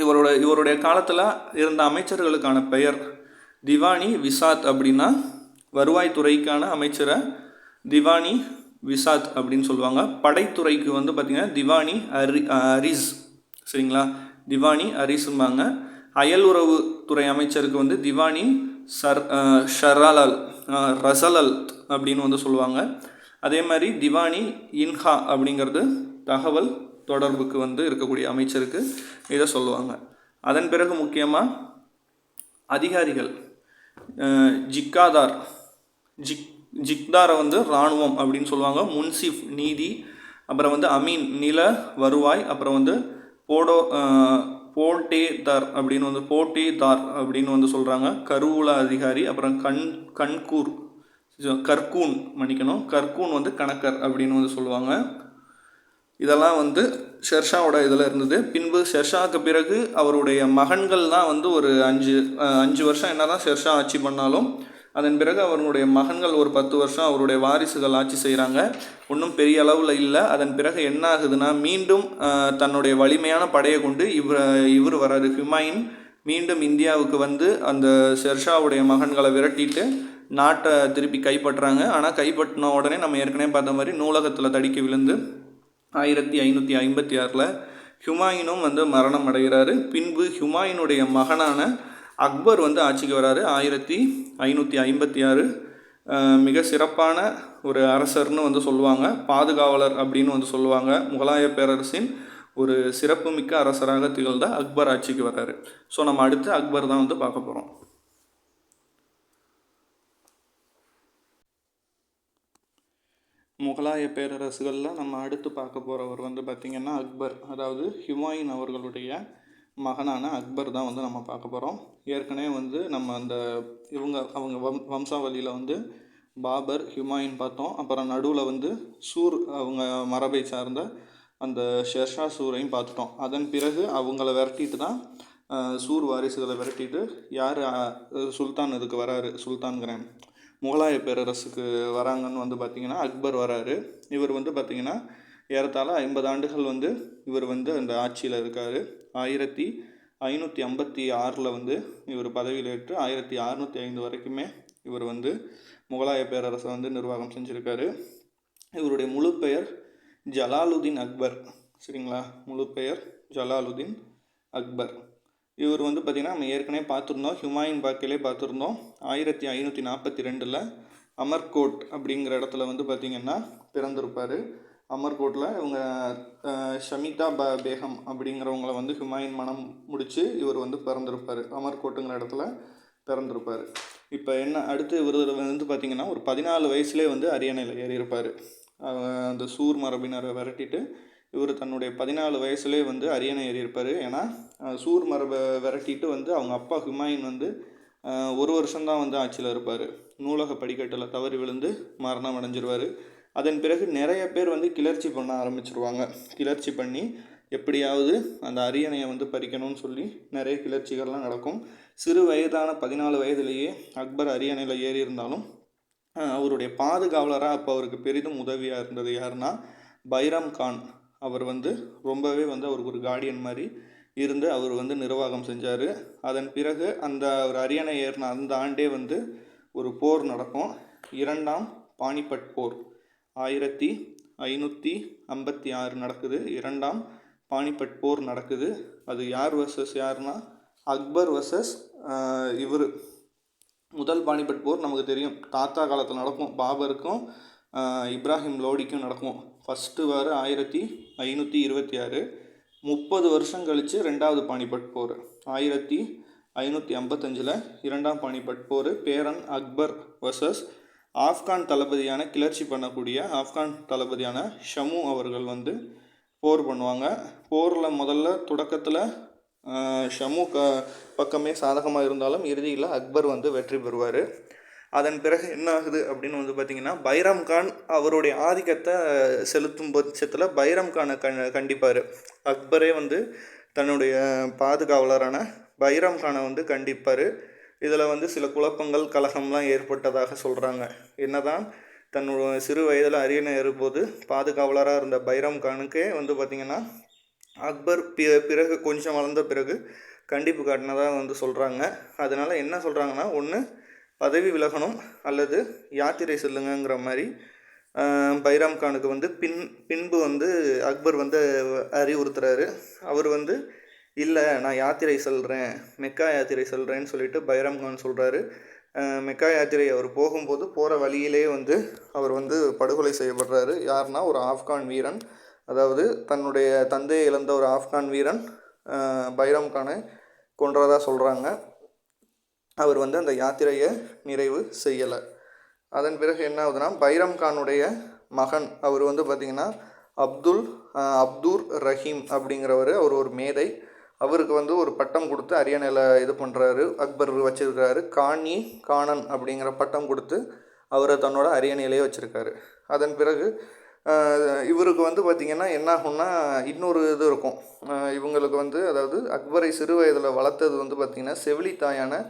இவருடைய காலத்தில் இருந்த அமைச்சர்களுக்கான பெயர் திவானி விசாத் அப்படின்னா வருவாய்த்துறைக்கான அமைச்சரை திவானி விசாத் அப்படின்னு சொல்லுவாங்க. படைத்துறைக்கு வந்து பார்த்திங்கன்னா திவானி அரிஸ், சரிங்களா, திவானி அரிஸும்பாங்க. அயலுறவு துறை அமைச்சருக்கு வந்து திவானி ரசலல் அப்படின்னு வந்து சொல்லுவாங்க. அதே மாதிரி திவானி இன்ஹா அப்படிங்கிறது தகவல் தொடர்புக்கு வந்து இருக்கக்கூடிய அமைச்சருக்கு இதை சொல்லுவாங்க. அதன் பிறகு முக்கியமாக அதிகாரிகள் ஜிக்தாரை வந்து இராணுவம் அப்படின்னு சொல்லுவாங்க. முன்சிஃப் நீதி, அப்புறம் வந்து அமீன் நில வருவாய், அப்புறம் வந்து போட்டேதார் அப்படின்னு வந்து சொல்கிறாங்க கருவூல அதிகாரி. அப்புறம் கர்கூன் வந்து கணக்கர் அப்படின்னு வந்து சொல்லுவாங்க. இதெல்லாம் வந்து ஷெர்ஷாவோட இதில் இருந்தது. பின்பு ஷெர்ஷாவுக்கு பிறகு அவருடைய மகன்கள் தான் வந்து ஒரு 5 வருஷம் என்ன தான் ஷெர்ஷா ஆட்சி பண்ணாலும் அதன் பிறகு அவருடைய மகன்கள் ஒரு 10 வருஷம் அவருடைய வாரிசுகள் ஆட்சி செய்கிறாங்க. ஒன்றும் பெரிய அளவில் இல்லை. அதன் பிறகு என்ன ஆகுதுன்னா மீண்டும் தன்னுடைய வலிமையான படையை கொண்டு இவர் வராரு. ஹுமாயூன் மீண்டும் இந்தியாவுக்கு வந்து அந்த ஷெர்ஷாவுடைய மகன்களை விரட்டிட்டு நாட்டை திருப்பி கைப்பற்றுறாங்க. ஆனால் கைப்பற்றின உடனே நம்ம ஏற்கனவே பார்த்த மாதிரி நூலகத்தில் தடிக்க விழுந்து 1556 ஹுமாயூனும் வந்து மரணம் அடைகிறாரு. பின்பு ஹுமாயூனுடைய மகனான அக்பர் வந்து ஆட்சிக்கு வராரு 1556. மிக சிறப்பான ஒரு அரசர்னு வந்து சொல்லுவாங்க, பாதுகாவலர் அப்படின்னு வந்து சொல்லுவாங்க. முகலாய பேரரசின் ஒரு சிறப்புமிக்க அரசராக திகழ்ந்த அக்பர் ஆட்சிக்கு வராரு. ஸோ நம்ம அடுத்து அக்பர் தான் வந்து பார்க்க போகிறோம். முகலாய பேரரசுகளில் நம்ம அடுத்து பார்க்க போகிறவர் வந்து பார்த்திங்கன்னா அக்பர், அதாவது ஹுமாயூன் அவர்களுடைய மகனான அக்பர் தான் வந்து நம்ம பார்க்க போகிறோம். ஏற்கனவே வந்து நம்ம அவங்க வம்சாவளியில் வந்து பாபர், ஹுமாயூன் பார்த்தோம். அப்புறம் நடுவில் வந்து அவங்க மரபை சார்ந்த அந்த ஷெர்ஷா சூரையும் பார்த்துட்டோம். அதன் பிறகு அவங்கள விரட்டிட்டு தான் வாரிசுகளை விரட்டிட்டு யார் சுல்தான் இதுக்கு வராரு, சுல்தான்கிறேன் முகலாய பேரரசுக்கு வராங்கன்னு வந்து பார்த்திங்கன்னா அக்பர் வராரு. இவர் வந்து பார்த்திங்கன்னா ஏறத்தாழ 50 ஆண்டுகள் வந்து இவர் வந்து அந்த ஆட்சியில் இருக்கார். 1556 வந்து இவர் பதவியில் ஏற்று 1605 வரைக்குமே இவர் வந்து முகலாய பேரரசை வந்து நிர்வாகம் செஞ்சுருக்காரு. இவருடைய முழு பெயர் ஜலாலுதீன் அக்பர், சரிங்களா, முழு பெயர் ஜலாலுதீன் அக்பர். இவர் வந்து பார்த்திங்கன்னா நம்ம ஏற்கனவே பார்த்துருந்தோம், ஹுமாயூன் பாக்கிலே பார்த்துருந்தோம். 1542 அமர்கோட் அப்படிங்கிற இடத்துல வந்து பார்த்திங்கன்னா பிறந்திருப்பார். அமர்கோட்டில் இவங்க ஷமிதா பேகம் அப்படிங்கிறவங்கள வந்து ஹுமாயூன் மனம் முடித்து இவர் வந்து பிறந்திருப்பார். அமர்கோட்டுங்கிற இடத்துல பிறந்திருப்பார். இப்போ என்ன அடுத்து இவர் வந்து பார்த்திங்கன்னா ஒரு 14 வயசுலேயே வந்து அரியணையில் ஏறியிருப்பார். அந்த மரபினரை விரட்டிட்டு இவர் தன்னுடைய 14 வயசுலேயே வந்து அரியணை ஏறியிருப்பார். ஏன்னா மரபை விரட்டிட்டு வந்து அவங்க அப்பா ஹுமாயூன் வந்து 1 வருஷம்தான் வந்து ஆட்சியில் இருப்பார். நூலக படிக்கட்டில் தவறி விழுந்து மரணம் அடைஞ்சிருவார். அதன் பிறகு நிறைய பேர் வந்து கிளர்ச்சி பண்ண ஆரம்பிச்சிருவாங்க. கிளர்ச்சி பண்ணி எப்படியாவது அந்த அரியணையை வந்து பறிக்கணும்னு சொல்லி நிறைய கிளர்ச்சிகள்லாம் நடக்கும். சிறு வயதான 14 வயதிலேயே அக்பர் அரியணையில் ஏறி இருந்தாலும் அவருடைய பாதுகாவலராக அப்போ அவருக்கு பெரிதும் உதவியாக இருந்தது யாருன்னா பைரம் கான். அவர் வந்து ரொம்பவே வந்து அவருக்கு ஒரு கார்டியன் மாதிரி இருந்து அவர் வந்து நிர்வாகம் செஞ்சார். அதன் பிறகு ஒரு அரியணை ஏறின அந்த ஆண்டே வந்து ஒரு போர் நடக்கும். 2ஆம் பானிபட் போர் 1556 நடக்குது. 2ஆம் பானிபட் போர் நடக்குது. அது யார் வர்சஸ் யாருன்னா அக்பர் வர்சஸ் இவர். முதல் பானிபட் போர் நமக்கு தெரியும், தாத்தா காலத்தில் நடக்கும். பாபருக்கும் இப்ராஹிம் லோடிக்கும் நடக்கும். ஃபஸ்ட்டு வார 1526. 30 வருஷம் கழித்து 2வது பானிபட் போர் 1555 2ஆம் பானிபட் போர். பேரன் அக்பர் வர்சஸ் ஆப்கான் தளபதியான கிளர்ச்சி பண்ணக்கூடிய ஆப்கான் தளபதியான ஷமு அவர்கள் வந்து போர் பண்ணுவாங்க. போரில் முதல்ல தொடக்கத்தில் ஷமு பக்கமே சாதகமாக இருந்தாலும் இறுதியில் அக்பர் வந்து வெற்றி பெறுவார். அதன் பிறகு என்ன ஆகுது அப்படின்னு வந்து பார்த்திங்கன்னா, பைரம் கான் அவருடைய ஆதிக்கத்தை செலுத்தும் பட்சத்தில் பைரம் கானை கண்டிப்பார். அக்பரே வந்து தன்னுடைய பாதுகாவலரான பைரம் கானை வந்து கண்டிப்பார். இதில் வந்து சில குழப்பங்கள் கலகம்லாம் ஏற்பட்டதாக சொல்கிறாங்க. என்னதான் தன்னோட சிறு வயதில் அரியணை ஏறும்போது பாதுகாவலராக இருந்த பைரம் கானுக்கே வந்து பார்த்திங்கன்னா அக்பர் பிறகு கொஞ்சம் வளர்ந்த பிறகு கண்டிப்பு காட்டினதாக வந்து சொல்கிறாங்க. அதனால் என்ன சொல்கிறாங்கன்னா, ஒன்று பதவி விலகணும் அல்லது யாத்திரை செல்லுங்கிற மாதிரி பைரம் கானுக்கு வந்து பின்பு வந்து அக்பர் வந்து அறிவுறுத்துறாரு. அவர் வந்து இல்லை, நான் யாத்திரை செல்கிறேன், மெக்கா யாத்திரை செல்கிறேன்னு சொல்லிட்டு பைரம் கான் சொல்கிறாரு. மெக்கா யாத்திரை அவர் போகும்போது போகிற வழியிலே வந்து அவர் வந்து படுகொலை செய்யப்படுறாரு. யாருன்னா ஒரு ஆப்கான் வீரன், அதாவது தன்னுடைய தந்தையை இழந்த ஒரு ஆப்கான் வீரன் பைரம் கானை கொன்றதாக சொல்கிறாங்க. அவர் வந்து அந்த யாத்திரையை நிறைவு செய்யலை. அதன் பிறகு என்ன ஆகுதுன்னா, பைரம் கானுடைய மகன் அவர் வந்து பார்த்திங்கன்னா அப்துர் ரஹீம் அப்படிங்கிறவர். அவர் ஒரு மேதை. அவருக்கு வந்து ஒரு பட்டம் கொடுத்து அரியணையில் இது பண்ணுறாரு. அக்பர் வச்சுருக்காரு. காணன் அப்படிங்கிற பட்டம் கொடுத்து அவரை தன்னோட அரியணையிலேயே வச்சுருக்காரு. அதன் பிறகு இவருக்கு வந்து பார்த்திங்கன்னா என்ன ஆகும்னா, இன்னொரு இது இருக்கும் இவங்களுக்கு வந்து, அதாவது அக்பரை சிறு வயதில் வளர்த்தது வந்து பார்த்திங்கன்னா செவிலி தாயான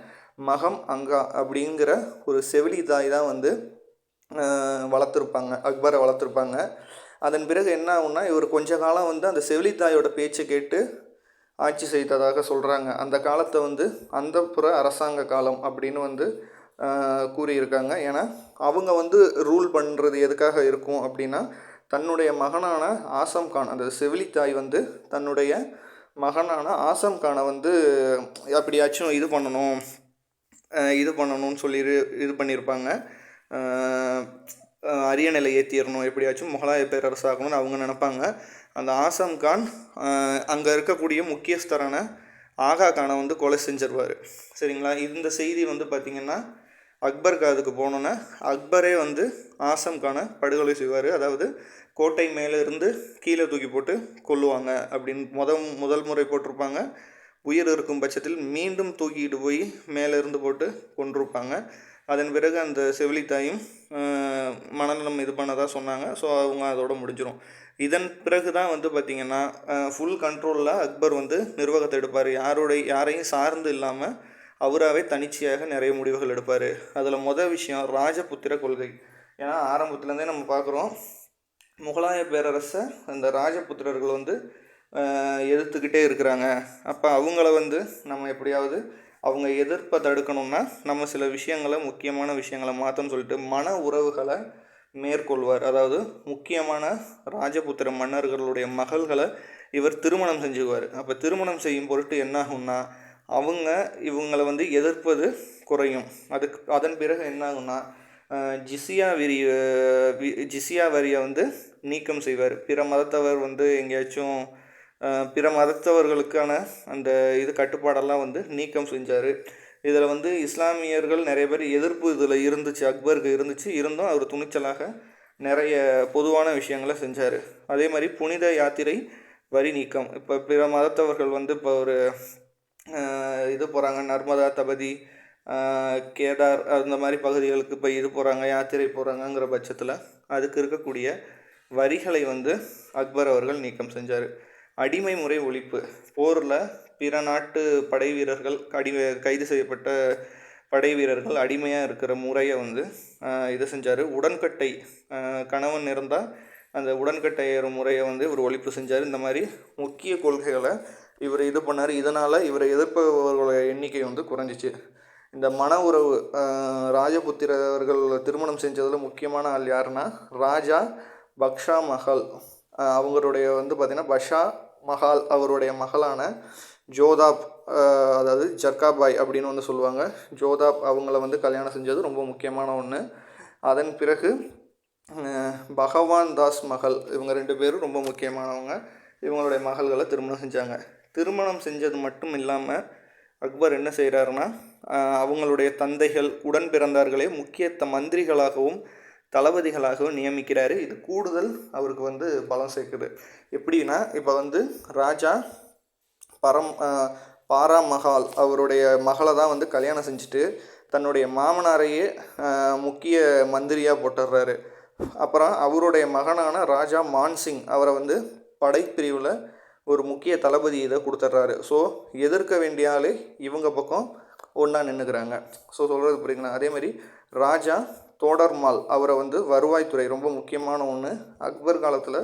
மகம் அங்கா அப்படிங்கிற ஒரு செவிலி தாய் தான் வந்து அக்பரை வளர்த்துருப்பாங்க. அதன் பிறகு என்ன ஆகும்னா, இவர் கொஞ்ச காலம் வந்து அந்த செவிலி தாயோட பேச்சை கேட்டு ஆட்சி செய்ததாக சொல்கிறாங்க. அந்த காலத்தை வந்து அந்தப்புற அரசாங்க காலம் அப்படின்னு வந்து கூறியிருக்காங்க. ஏன்னா அவங்க வந்து ரூல் பண்ணுறது எதுக்காக இருக்கும் அப்படின்னா, தன்னுடைய மகனான ஆசம் கான், அந்த செவிலி தாய் வந்து தன்னுடைய மகனான ஆசம் கானை வந்து அப்படியாச்சும் இது பண்ணணும்னு சொல்லி இது பண்ணியிருப்பாங்க. அரியணையில் ஏற்றிடணும், எப்படியாச்சும் முகலாய பேரரசாகணும்னு அவங்க நினப்பாங்க. அந்த ஆசம் கான் அங்கே இருக்கக்கூடிய முக்கியஸ்தரான ஆகா கானை வந்து கொலை செஞ்சிருவார். சரிங்களா? இந்த செய்தி வந்து பார்த்திங்கன்னா அக்பர் காதுக்கு போனோன்னே அக்பரே வந்து ஆசம் கானை படுகொலை செய்வார். அதாவது கோட்டை மேலே இருந்து கீழே தூக்கி போட்டு கொல்லுவாங்க அப்படின்னு முதல் முறை போட்டிருப்பாங்க. உயிர் இருக்கும் பட்சத்தில் மீண்டும் தூக்கிட்டு போய் மேலே இருந்து போட்டு கொண்டிருப்பாங்க. அதன் பிறகு அந்த செவிலித்தாயும் மனநலம் இது பண்ணதாக சொன்னாங்க. ஸோ அவங்க அதோடு முடிஞ்சிடும். இதன் பிறகு தான் வந்து பார்த்திங்கன்னா ஃபுல் கண்ட்ரோலில் அக்பர் வந்து நிர்வாகத்தை எடுப்பார். யாரையும் சார்ந்து இல்லாமல் அவராகவே தனிச்சையாக நிறைய முடிவுகள் எடுப்பார். அதில் விஷயம் ராஜபுத்திர கொள்கை. ஏன்னா ஆரம்பத்துலேருந்தே நம்ம பார்க்குறோம், முகலாய பேரரசை அந்த ராஜபுத்திரர்கள் வந்து எதிர்த்துக்கிட்டே இருக்கிறாங்க. அப்போ அவங்கள வந்து நம்ம எப்படியாவது அவங்க எதிர்ப்பை தடுக்கணும்னா நம்ம சில விஷயங்களை, முக்கியமான விஷயங்களை மாற்றணும்னு சொல்லிட்டு மன உறவுகளை மேற்கொள்வார். அதாவது முக்கியமான ராஜபுத்திர மன்னர்களுடைய மகள்களை இவர் திருமணம் செஞ்சுக்குவார். அப்போ திருமணம் செய்யும் பொருட்டு என்ன ஆகும்னா, இவங்களை வந்து எதிர்ப்பது குறையும். அதன் பிறகு என்ன ஆகும்னா, ஜிசியா வரியை வந்து நீக்கம் செய்வார். பிற மதத்தவர் வந்து எங்கேயாச்சும் பிற மதத்தவர்களுக்கான அந்த கட்டுப்பாடெல்லாம் வந்து நீக்கம் செஞ்சார். இதில் வந்து இஸ்லாமியர்கள் நிறைய பேர் எதிர்ப்பு இதில் இருந்துச்சு, அக்பருக்கு இருந்தும் அவர் துணிச்சலாக நிறைய பொதுவான விஷயங்களை செஞ்சார். அதே மாதிரி புனித யாத்திரை வரி நீக்கம். இப்போ பிற மதத்தவர்கள் வந்து இப்போ ஒரு போகிறாங்க, நர்மதா, தபதி, கேதார் அந்த மாதிரி பகுதிகளுக்கு இப்போ போகிறாங்க, யாத்திரை போகிறாங்கங்கிற பட்சத்தில் அதுக்கு இருக்கக்கூடிய வரிகளை வந்து அக்பர் அவர்கள் நீக்கம் செஞ்சார். அடிமை முறை ஒழிப்பு. போரில் பிற நாட்டு படை வீரர்கள், கைது செய்யப்பட்ட படை வீரர்கள் அடிமையாக இருக்கிற முறையை வந்து செஞ்சார். உடன்கட்டை, கணவன் இருந்தால் அந்த உடன்கட்டை ஏறும் முறையை வந்து இவர் ஒழிப்பு செஞ்சார். இந்த மாதிரி முக்கிய கொள்கைகளை இவர் பண்ணார். இதனால் இவரை எதிர்ப்பவர்களுடைய எண்ணிக்கை வந்து குறைஞ்சிச்சு. இந்த மன உறவு, ராஜபுத்திரர்கள் திருமணம் செஞ்சதில் முக்கியமான ஆள் யாருன்னா ராஜா பக்ஷா மஹால். அவங்களுடைய வந்து பார்த்திங்கன்னா பஷா மஹால் அவருடைய மகளான ஜோதாப், அதாவது ஜர்காபாய் அப்படின்னு வந்து சொல்லுவாங்க. ஜோதாப் அவங்கள வந்து கல்யாணம் செஞ்சது ரொம்ப முக்கியமான ஒன்று. அதன் பிறகு பகவான் தாஸ் மகள், இவங்க 2 பேரும் ரொம்ப முக்கியமானவங்க. இவங்களுடைய மகள்களை திருமணம் செஞ்சாங்க. திருமணம் செஞ்சது மட்டும் இல்லாமல் அக்பர் என்ன செய்கிறாருன்னா, அவங்களுடைய தந்தைகள் உடன் பிறந்தார்களே முக்கிய மந்திரிகளாகவும் தளபதிகளாகவும் நியமிக்கிறாரு. இது கூடுதல் அவருக்கு வந்து பலம் சேர்க்குது. எப்படின்னா, இப்போ வந்து ராஜா பாரா மஹால் அவருடைய மகளை தான் வந்து கல்யாணம் செஞ்சுட்டு தன்னுடைய மாமனாரையே முக்கிய மந்திரியாக போட்டுடுறாரு. அப்புறம் அவருடைய மகனான ராஜா மான்சிங் அவரை வந்து படைப்பிரிவில் ஒரு முக்கிய தளபதி இதை கொடுத்துட்றாரு. ஸோ எதிர்க்க வேண்டிய ஆளே இவங்க பக்கம் ஒன்றா நின்றுக்கிறாங்க. ஸோ சொல்கிறது புரியுங்களா? அதேமாதிரி ராஜா தோடர்மால் அவரை வந்து வருவாய்த்துறை ரொம்ப முக்கியமான ஒன்று. அக்பர் காலத்தில்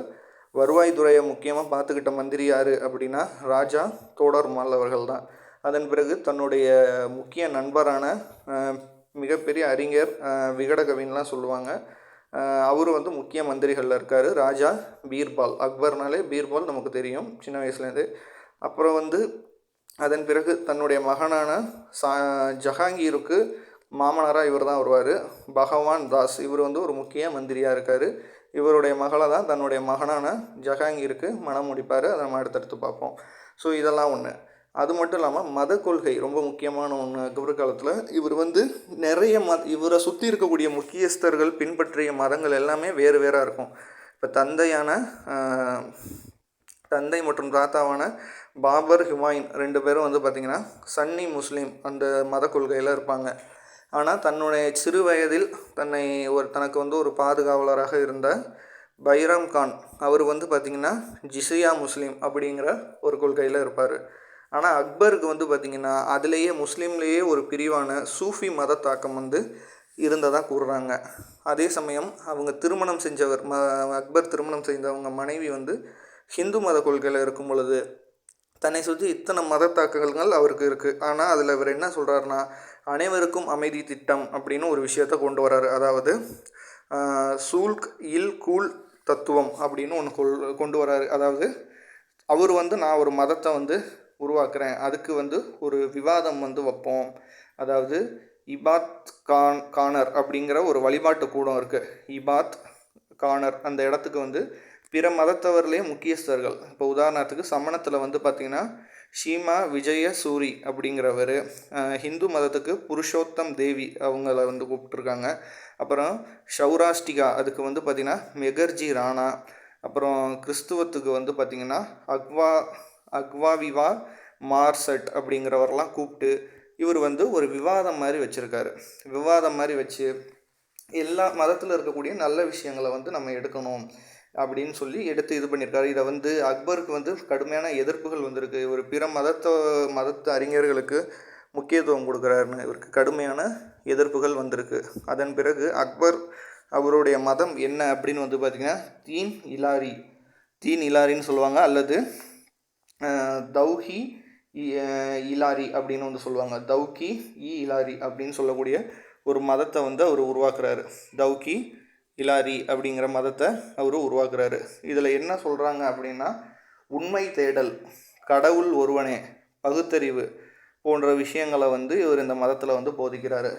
வருவாய்த்துறையை முக்கியமாக பார்த்துக்கிட்ட மந்திரி யார் அப்படின்னா ராஜா தோடர்மால் அவர்கள் தான். அதன் பிறகு தன்னுடைய முக்கிய நண்பரான மிகப்பெரிய அறிஞர் விகடகவின்லாம் சொல்லுவாங்க, அவர் வந்து முக்கிய மந்திரிகளில் இருக்கார். ராஜா பீர்பால். அக்பர்னாலே பீர்பால் நமக்கு தெரியும் சின்ன வயசுலேருந்து. அப்புறம் வந்து அதன் பிறகு தன்னுடைய மகனான ஜஹாங்கீருக்கு மாமனாராக இவர் தான் வருவார். பகவான் தாஸ் இவர் வந்து ஒரு முக்கிய மந்திரியாக இருக்கார். இவருடைய மகளை தான் தன்னுடைய மகனான ஜஹாங்கீருக்கு மனம் முடிப்பார். அதை நம்ம அடுத்தடுத்து பார்ப்போம். ஸோ இதெல்லாம் ஒன்று. அது மட்டும் இல்லாமல் மத கொள்கை ரொம்ப முக்கியமான ஒன்று. அக்பர் காலத்தில் இவர் வந்து நிறைய இவரை சுற்றி இருக்கக்கூடிய முக்கியஸ்தர்கள் பின்பற்றிய மதங்கள் எல்லாமே வேறு வேறாக இருக்கும். இப்போ தந்தை மற்றும் தாத்தாவான பாபர் ஹுமாயூன் 2 பேரும் வந்து பார்த்திங்கன்னா சன்னி முஸ்லீம் அந்த மத கொள்கையில் இருப்பாங்க. ஆனால் தன்னுடைய சிறு வயதில் தனக்கு வந்து ஒரு பாதுகாவலராக இருந்த பைராம் கான் அவர் வந்து பார்த்திங்கன்னா ஜிசியா முஸ்லீம் அப்படிங்கிற ஒரு கொள்கையில் இருப்பார். ஆனால் அக்பருக்கு வந்து பார்த்திங்கன்னா அதுலேயே முஸ்லீம்லேயே ஒரு பிரிவான சூஃபி மத தாக்கம் வந்து இருந்ததாக கூறுறாங்க. அதே சமயம் அவங்க திருமணம் செஞ்சவர் அக்பர் திருமணம் செய்தவங்க மனைவி வந்து ஹிந்து மத கொள்கையில் இருக்கும் பொழுது தன்னை சுற்றி இத்தனை மத தாக்கங்கள் அவருக்கு இருக்குது. ஆனால் அதில் இவர் என்ன சொல்கிறாருன்னா, அனைவருக்கும் அமைதி திட்டம் அப்படின்னு ஒரு விஷயத்த கொண்டு வர்றாரு. அதாவது சூல்க் இல் கூல் தத்துவம் அப்படின்னு ஒன்று கொண்டு வர்றாரு. அதாவது அவர் வந்து நான் ஒரு மதத்தை வந்து உருவாக்குறேன், அதுக்கு வந்து ஒரு விவாதம் வந்து வைப்போம். அதாவது இபாத் கானர் அப்படிங்கிற ஒரு வழிபாட்டு கூடம் இருக்குது. இபாத் கானர் அந்த இடத்துக்கு வந்து பிற மதத்தவர்களே முக்கியஸ்தர்கள். இப்போ உதாரணத்துக்கு சமணத்தில் வந்து பார்த்திங்கன்னா ஷீமா விஜய சூரி அப்படிங்கிறவர், ஹிந்து மதத்துக்கு புருஷோத்தம் தேவி அவங்கள வந்து கூப்பிட்ருக்காங்க. அப்புறம் சௌராஷ்டிகா அதுக்கு வந்து பார்த்திங்கன்னா மெகர்ஜி ராணா. அப்புறம் கிறிஸ்துவத்துக்கு வந்து பார்த்திங்கன்னா அக்வாவிவா மார்சட் அப்படிங்கிறவரெல்லாம் கூப்பிட்டு இவர் வந்து ஒரு விவாதம் மாதிரி வச்சுருக்காரு. விவாதம் மாதிரி வச்சு எல்லா மதத்தில் இருக்கக்கூடிய நல்ல விஷயங்களை வந்து நம்ம எடுக்கணும் அப்படின்னு சொல்லி எடுத்து இது பண்ணியிருக்காரு. இதை வந்து அக்பருக்கு வந்து கடுமையான எதிர்ப்புகள் வந்திருக்கு. ஒரு பிற மதத்து அறிஞர்களுக்கு முக்கியத்துவம் கொடுக்குறாருன்னு இவருக்கு கடுமையான எதிர்ப்புகள் வந்திருக்கு. அதன் பிறகு அக்பர் அவருடைய மதம் என்ன அப்படின்னு வந்து பார்த்திங்கன்னா தீன் இலாரின்னு சொல்லுவாங்க, அல்லது தௌஹி இலாரி அப்படின்னு வந்து சொல்லுவாங்க. தௌகி இலாரி அப்படின்னு சொல்லக்கூடிய ஒரு மதத்தை வந்து அவர் உருவாக்குறாரு. தௌகி இலாரி அப்படிங்கிற மதத்தை அவர் உருவாக்குறாரு. இதில் என்ன சொல்கிறாங்க அப்படின்னா, உண்மை தேடல், கடவுள் ஒருவனே, பகுத்தறிவு போன்ற விஷயங்களை வந்து இவர் இந்த மதத்தில் வந்து போதிக்கிறாரு.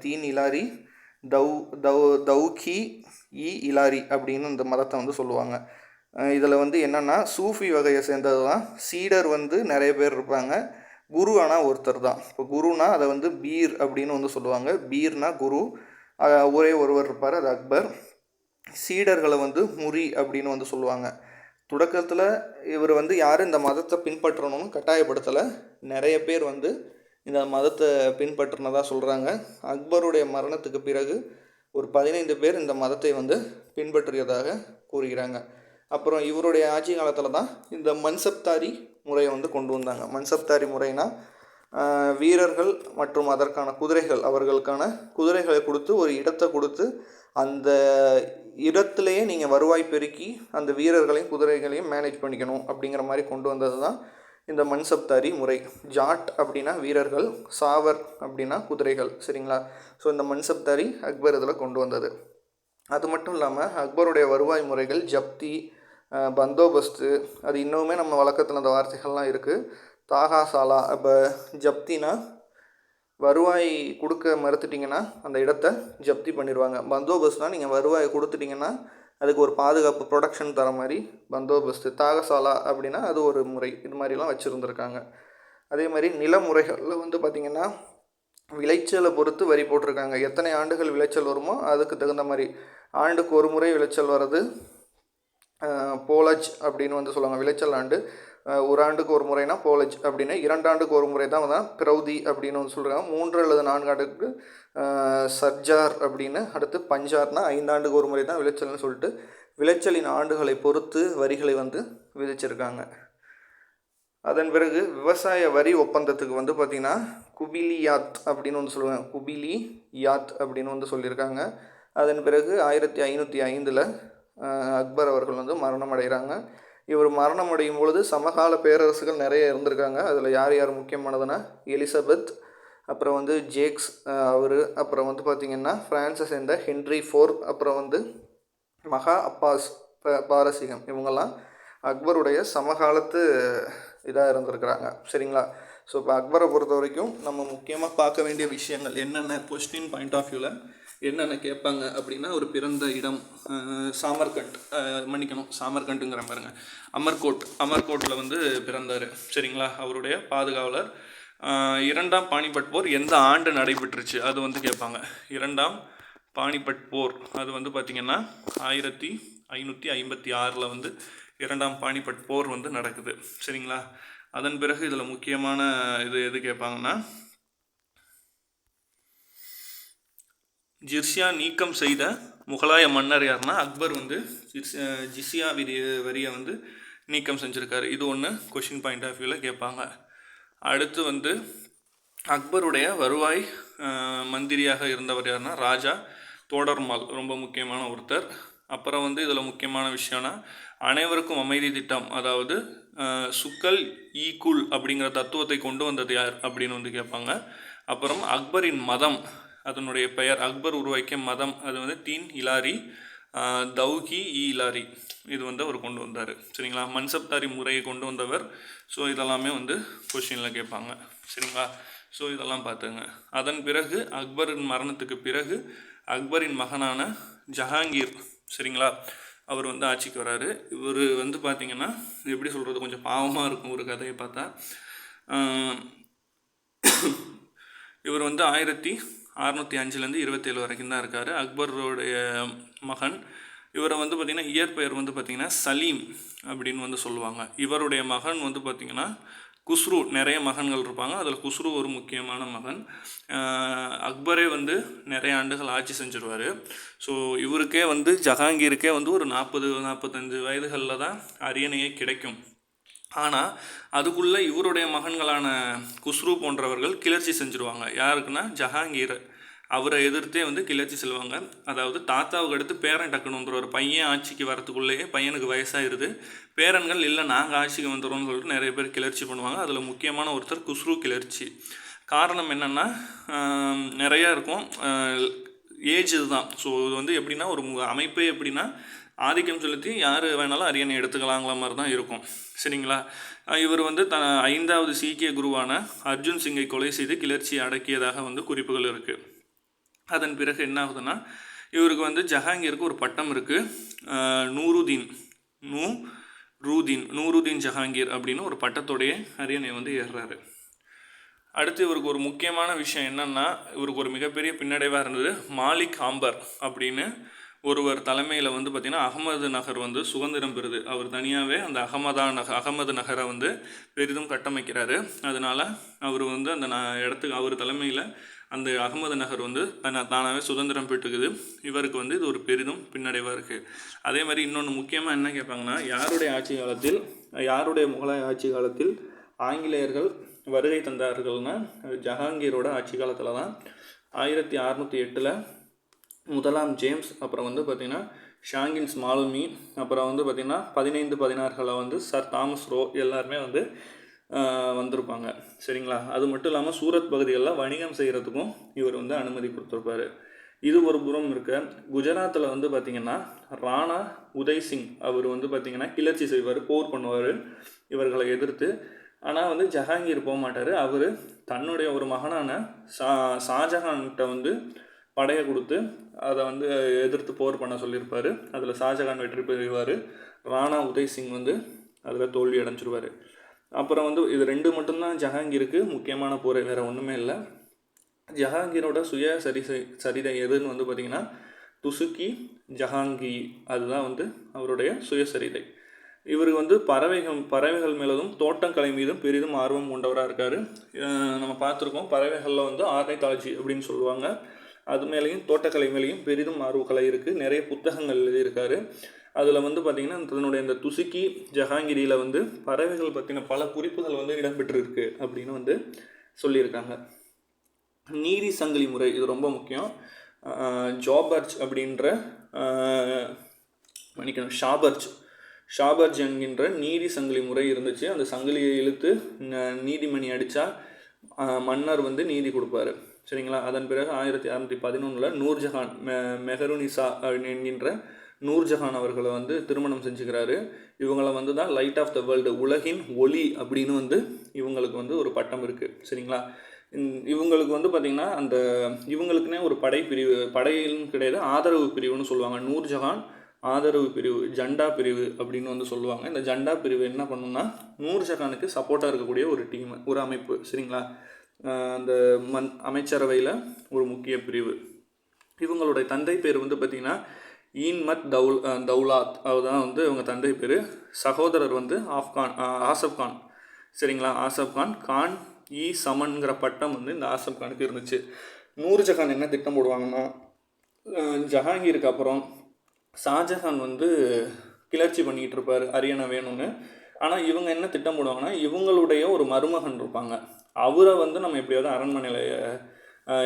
தீன் இலாரி தௌகி இலாரி அப்படின்னு இந்த மதத்தை வந்து சொல்லுவாங்க. இதில் வந்து என்னென்னா சூஃபி வகையை சேர்ந்தது தான். சீடர் வந்து நிறைய பேர் இருப்பாங்க, குரு ஆனால் ஒருத்தர் தான். இப்போ குருனா அதை வந்து பீர் அப்படின்னு வந்து சொல்லுவாங்க. பீர்னா குரு, ஒரே ஒருவர் இருப்பார், அது அக்பர். சீடர்களை வந்து முரி அப்படின்னு வந்து சொல்லுவாங்க. தொடக்கத்தில் இவர் வந்து யாரும் இந்த மதத்தை பின்பற்றணும்னு கட்டாயப்படுத்தலை. நிறைய பேர் வந்து இந்த மதத்தை பின்பற்றினதாக சொல்கிறாங்க. அக்பருடைய மரணத்துக்கு பிறகு ஒரு 15 பேர் இந்த மதத்தை வந்து பின்பற்றியதாக கூறுகிறாங்க. அப்புறம் இவருடைய ஆட்சி காலத்தில் தான் இந்த மன்சப்தாரி முறையை வந்து கொண்டு வந்தாங்க. மன்சப்தாரி முறைனா வீரர்கள் மற்றும் அதற்கான குதிரைகள், அவர்களுக்கான குதிரைகளை கொடுத்து ஒரு இடத்தை கொடுத்து அந்த இடத்துலையே நீங்கள் வருவாய் பெருக்கி அந்த வீரர்களையும் குதிரைகளையும் மேனேஜ் பண்ணிக்கணும் அப்படிங்கிற மாதிரி கொண்டு வந்தது தான் இந்த மன்சப்தாரி முறை. ஜாட் அப்படின்னா வீரர்கள், சாவர் அப்படின்னா குதிரைகள், சரிங்களா? ஸோ இந்த மன்சப்தாரி அக்பர் இதில் கொண்டு வந்தது. அது மட்டும் இல்லாமல் அக்பருடைய வருவாய் முறைகள் ஜப்தி, பந்தோபஸ்து, அது இன்னுமே நம்ம வழக்கத்தில் அந்த வார்த்தைகள்லாம் இருக்குது. தாகாசாலா, இப்போ ஜப்தினா வருவாய் கொடுக்க மறுத்துட்டிங்கன்னா அந்த இடத்த ஜப்தி பண்ணிடுவாங்க. பந்தோபஸ்த்னால் நீங்கள் வருவாய் கொடுத்துட்டிங்கன்னா அதுக்கு ஒரு பாதுகாப்பு ப்ரொடக்ஷன் தர மாதிரி பந்தோபஸ்து. தாகசாலா அப்படின்னா அது ஒரு முறை. இது மாதிரிலாம் வச்சுருந்துருக்காங்க. அதே மாதிரி நிலமுறைகளில் வந்து பார்த்திங்கன்னா விளைச்சலை பொறுத்து வரி போட்டிருக்காங்க. எத்தனை ஆண்டுகள் விளைச்சல் வருமோ அதுக்கு தகுந்த மாதிரி ஆண்டுக்கு ஒரு முறை விளைச்சல் வர்றது போலஜ் அப்படின்னு வந்து சொல்லுவாங்க. விளைச்சல் ஆண்டு ஒரு ஆண்டுக்கு ஒரு முறைனா போலஜ் அப்படின்னு, 2 ஆண்டுக்கு ஒரு முறை தான் பிரௌதி அப்படின்னு வந்து சொல்கிறாங்க. 3 அல்லது 4 ஆண்டுக்கு சர்ஜார் அப்படின்னு, அடுத்து பஞ்சார்னா 5 ஆண்டுக்கு ஒரு முறை தான் விளைச்சல்னு சொல்லிட்டு விளைச்சலின் ஆண்டுகளை பொறுத்து வரிகளை வந்து விதிச்சிருக்காங்க. அதன் பிறகு விவசாய வரி ஒப்பந்தத்துக்கு வந்து பார்த்திங்கன்னா குபிலியாத் அப்படின்னு வந்து சொல்லுவாங்க. குபிலியாத் அப்படின்னு வந்து சொல்லியிருக்காங்க. அதன் பிறகு 1505 அக்பர் அவர்கள் வந்து மரணம் அடைகிறாங்க. இவர் மரணம் அடையும் பொழுது சமகால பேரரசுகள் நிறைய இருந்திருக்காங்க. அதில் யார் யார் முக்கியமானதுன்னா எலிசபெத், அப்புறம் வந்து ஜேக்ஸ் அவர், அப்புறம் வந்து பார்த்திங்கன்னா ஃப்ரான்ஸை சேர்ந்த ஹென்ரி IV, அப்புறம் வந்து மகா அப்பாஸ் பாரசீகம், இவங்கெல்லாம் அக்பருடைய சமகாலத்து இதாக இருந்திருக்கிறாங்க. சரிங்களா? ஸோ இப்போ அக்பரை பொறுத்த வரைக்கும் நம்ம முக்கியமாக பார்க்க வேண்டிய விஷயங்கள் என்னென்ன, கொஸ்டின் பாயிண்ட் ஆஃப் வியூவில் என்னென்ன கேட்பாங்க அப்படின்னா, ஒரு பிறந்த இடம் சாமர்கண்ட், சாமர்கண்டுங்கிற பாருங்க, அமர்கோட்டில் வந்து பிறந்தார். சரிங்களா? அவருடைய பாதுகாவலர். 2ஆம் பானிபட் போர் எந்த ஆண்டு நடைபெற்றுச்சு அது வந்து கேட்பாங்க. 2ஆம் பானிபட் போர் அது வந்து பார்த்திங்கன்னா 1556 வந்து 2ஆம் பானிபட் போர் வந்து நடக்குது. சரிங்களா? அதன் பிறகு இதில் முக்கியமான இது எது கேட்பாங்கன்னா, ஜிர்சியா நீக்கம் செய்த முகலாய மன்னர் யாருன்னா அக்பர் வந்து ஜிசியா வரியை வந்து நீக்கம் செஞ்சுருக்காரு. இது ஒன்று கொஷின் பாயிண்ட் ஆஃப் வியூவில் கேட்பாங்க. அடுத்து வந்து அக்பருடைய வருவாய் மந்திரியாக இருந்தவர் யாருன்னா ராஜா தோடர்மால், ரொம்ப முக்கியமான ஒருத்தர். அப்புறம் வந்து இதில் முக்கியமான விஷயம்னா அனைவருக்கும் அமைதி திட்டம், அதாவது சுக்கல் ஈக்குல் அப்படிங்கிற தத்துவத்தை கொண்டு வந்தது யார் அப்படின்னு வந்து கேட்பாங்க. அப்புறம் அக்பரின் மதம், அதனுடைய பெயர், அக்பர் உருவாக்கிய மதம் அது வந்து தீன் இலாரி தௌகி இலாரி, இது வந்து அவர் கொண்டு வந்தார். சரிங்களா? மன்சப்தாரி முறையை கொண்டு வந்தவர். ஸோ இதெல்லாமே வந்து கொஷினில் கேட்பாங்க. சரிங்களா? ஸோ இதெல்லாம் பார்த்துங்க. அதன் பிறகு அக்பரின் மரணத்துக்கு பிறகு அக்பரின் மகனான ஜஹாங்கீர், சரிங்களா, அவர் வந்து ஆட்சிக்கு வராரு. இவர் வந்து பார்த்திங்கன்னா எப்படி சொல்கிறது, கொஞ்சம் பாவமாக இருக்கும் ஒரு கதையை பார்த்தா. இவர் வந்து 1605 27 வரைக்கும் தான் இருக்கார். அக்பருடைய மகன். இவரை வந்து பார்த்திங்கன்னா இயற்பெயர் வந்து பார்த்திங்கன்னா சலீம் அப்படின்னு வந்து சொல்லுவாங்க. இவருடைய மகன் வந்து பார்த்திங்கன்னா குஸ்ரு. நிறைய மகன்கள் இருப்பாங்க, அதில் குஸ்ரு ஒரு முக்கியமான மகன். அக்பரே வந்து நிறைய ஆண்டுகள் ஆட்சி செஞ்சிருவார். ஸோ இவருக்கே வந்து ஜஹாங்கீருக்கே வந்து ஒரு 40-45 வயதுகளில் தான் அரியணையே கிடைக்கும். ஆனால் அதுக்குள்ளே இவருடைய மகன்களான குஸ்ரு போன்றவர்கள் கிளர்ச்சி செஞ்சுருவாங்க. யாருக்குன்னா ஜஹாங்கீர். அவரை எதிர்த்தே வந்து கிளர்ச்சி செல்வாங்க. அதாவது தாத்தாவுக்கு அடுத்து பேரன் டக்குன்னு வந்துடுவார். பையன் ஆட்சிக்கு வரத்துக்குள்ளேயே பையனுக்கு வயசாகிடுது, பேரன்கள் இல்லை நாங்கள் ஆட்சிக்கு வந்துடுறோம்னு சொல்லிட்டு நிறைய பேர் கிளர்ச்சி பண்ணுவாங்க. அதில் முக்கியமான ஒருத்தர் குஸ்ரு கிளர்ச்சி. காரணம் என்னென்னா நிறையா இருக்கும், ஏஜ் இதுதான். ஸோ இது வந்து எப்படின்னா ஒரு அமைப்பே எப்படின்னா ஆதிக்கம் செலுத்தி யார் வேணாலும் அரியணை எடுத்துக்கலாங்கிற மாதிரி தான் இருக்கும். சரிங்களா? இவர் வந்து 5வது சீக்கிய குருவான அர்ஜுன் சிங்கை கொலை செய்து கிளர்ச்சியை அடக்கியதாக வந்து குறிப்புகள் இருக்குது. அதன் பிறகு என்ன ஆகுதுன்னா, இவருக்கு வந்து ஜஹாங்கீருக்கு ஒரு பட்டம் இருக்குது, நூருதீன் ஜஹாங்கீர் அப்படின்னு ஒரு பட்டத்தோடைய அரியணை வந்து ஏறுறாரு. அடுத்து இவருக்கு ஒரு முக்கியமான விஷயம் என்னென்னா, இவருக்கு ஒரு மிகப்பெரிய பின்னடைவாக இருந்தது. மாலிக் ஆம்பர் அப்படின்னு ஒருவர் தலைமையில் வந்து பார்த்திங்கன்னா அகமது நகர் வந்து சுதந்திரம் பெறுது. அவர் தனியாகவே அந்த அகமது நகரை வந்து பெரிதும் கட்டமைக்கிறாரு. அதனால் அவர் வந்து அந்த இடத்துக்கு அவர் தலைமையில் அந்த அகமது நகர் வந்து தானாகவே சுதந்திரம் பெற்றுக்குது. இவருக்கு வந்து இது ஒரு பெரிதும் பின்னடைவாக இருக்குது. அதே மாதிரி இன்னொன்று முக்கியமாக என்ன கேட்பாங்கன்னா, யாருடைய முகலாய ஆட்சி காலத்தில் ஆங்கிலேயர்கள் வருகை தந்தார்கள்னா ஜஹாங்கீரோட ஆட்சி காலத்தில் தான். 1608 முதலாம் ஜேம்ஸ், அப்புறம் வந்து பார்த்திங்கன்னா ஷாங்கின்ஸ் மாலுமி, அப்புறம் வந்து பார்த்திங்கன்னா 1516 வந்து சர் தாமஸ் ரோ, எல்லாருமே வந்து வந்திருப்பாங்க. சரிங்களா? அது மட்டும் இல்லாமல் சூரத் பகுதிகளில் வணிகம் செய்கிறதுக்கும் இவர் வந்து அனுமதி கொடுத்துருப்பாரு. இது ஒரு புறம் இருக்க, குஜராத்தில் வந்து பார்த்திங்கன்னா ராணா உதய் சிங் அவர் வந்து பார்த்திங்கன்னா கிளர்ச்சி செய்வார், போர் பண்ணுவார் இவர்களை எதிர்த்து. ஆனால் வந்து ஜஹாங்கீர் போக மாட்டார். அவர் தன்னுடைய ஒரு மகனான ஷாஜஹான்கிட்ட வந்து படையை கொடுத்து அதை வந்து எதிர்த்து போர் பண்ண சொல்லியிருப்பார். அதில் ஷாஜஹான் வெற்றி பெறுவார். ராணா உதய் சிங் வந்து அதில் தோல்வி அடைஞ்சிருவார். அப்புறம் வந்து இது 2 மட்டும்தான் ஜஹாங்கீருக்கு முக்கியமான போர், வேறு ஒன்றுமே இல்லை. ஜஹாங்கீரோட சரிதை எதுன்னு வந்து பார்த்திங்கன்னா துசுக்கி ஜஹாங்கீர், அதுதான் வந்து அவருடைய சுயசரிதை. இவர் வந்து பறவைகள் மேலும் தோட்டக்கலை மீதும் பெரிதும் ஆர்வம் கொண்டவராக இருக்கார். நம்ம பார்த்துருக்கோம், பறவைகளில் வந்து ஆர்னித்தாலஜி அப்படின்னு சொல்லுவாங்க, அது மேலேயும் தோட்டக்கலை மேலேயும் பெரிதும் ஆர்வக்கலை இருக்குது. நிறைய புத்தகங்கள் எழுதியிருக்காரு. அதில் வந்து பார்த்திங்கன்னா தன்னுடைய இந்த துசுக்கி ஜஹாங்கீரியில் வந்து பறவைகள் பற்றின பல குறிப்புகள் வந்து இடம்பெற்றிருக்கு அப்படின்னு வந்து சொல்லியிருக்காங்க. நீதி சங்கிலி முறை இது ரொம்ப முக்கியம். ஜாபர்ஜ் அப்படின்ற ஷாபர்ஜ் என்கின்ற நீதி சங்கிலி முறை இருந்துச்சு. அந்த சங்கிலியை இழுத்து நீதிமணி அடித்தா மன்னர் வந்து நீதி கொடுப்பாரு, சரிங்களா. அதன் பிறகு 1611 நூர்ஜஹான் மெஹருனிசா என்கின்ற நூர்ஜஹான் அவர்களை வந்து திருமணம் செஞ்சுக்கிறாரு. இவங்களை வந்து தான் லைட் ஆஃப் த வேர்ல்டு, உலகின் ஒளி அப்படின்னு வந்து இவங்களுக்கு வந்து ஒரு பட்டம் இருக்குது, சரிங்களா. இவங்களுக்கு வந்து பார்த்திங்கன்னா அந்த இவங்களுக்குன்னே ஒரு படையிலும் கிடையாது, ஆதரவு பிரிவுன்னு சொல்லுவாங்க. நூர்ஜஹான் ஆதரவு பிரிவு, ஜண்டா பிரிவு அப்படின்னு வந்து சொல்லுவாங்க. இந்த ஜண்டா பிரிவு என்ன பண்ணுன்னா நூர்ஜஹானுக்கு சப்போர்ட்டாக இருக்கக்கூடிய ஒரு டீம், ஒரு அமைப்பு, சரிங்களா. அந்த அமைச்சரவையில் ஒரு முக்கிய பிரிவு. இவங்களுடைய தந்தை பேர் வந்து பார்த்திங்கன்னா ஈன்மத் தௌலாத், அதுதான் வந்து இவங்க தந்தை பேர். சகோதரர் வந்து ஆசப் கான், சரிங்களா. ஆசப் கான் இ சமன்கிற பட்டம் வந்து இந்த ஆசப் கானுக்கு இருந்துச்சு. நூர்ஜஹான் என்ன திட்டம் போடுவாங்கன்னா, ஜஹாங்கீருக்கு அப்புறம் ஷாஜஹான் வந்து கிளர்ச்சி பண்ணிக்கிட்டு இருப்பார் அரியணை வேணும்னு. ஆனால் இவங்க என்ன திட்டம் போடுவாங்கன்னா, இவங்களுடைய ஒரு மருமகன் இருப்பாங்க, அவரை வந்து நம்ம எப்படியாவது அரண்மனையில்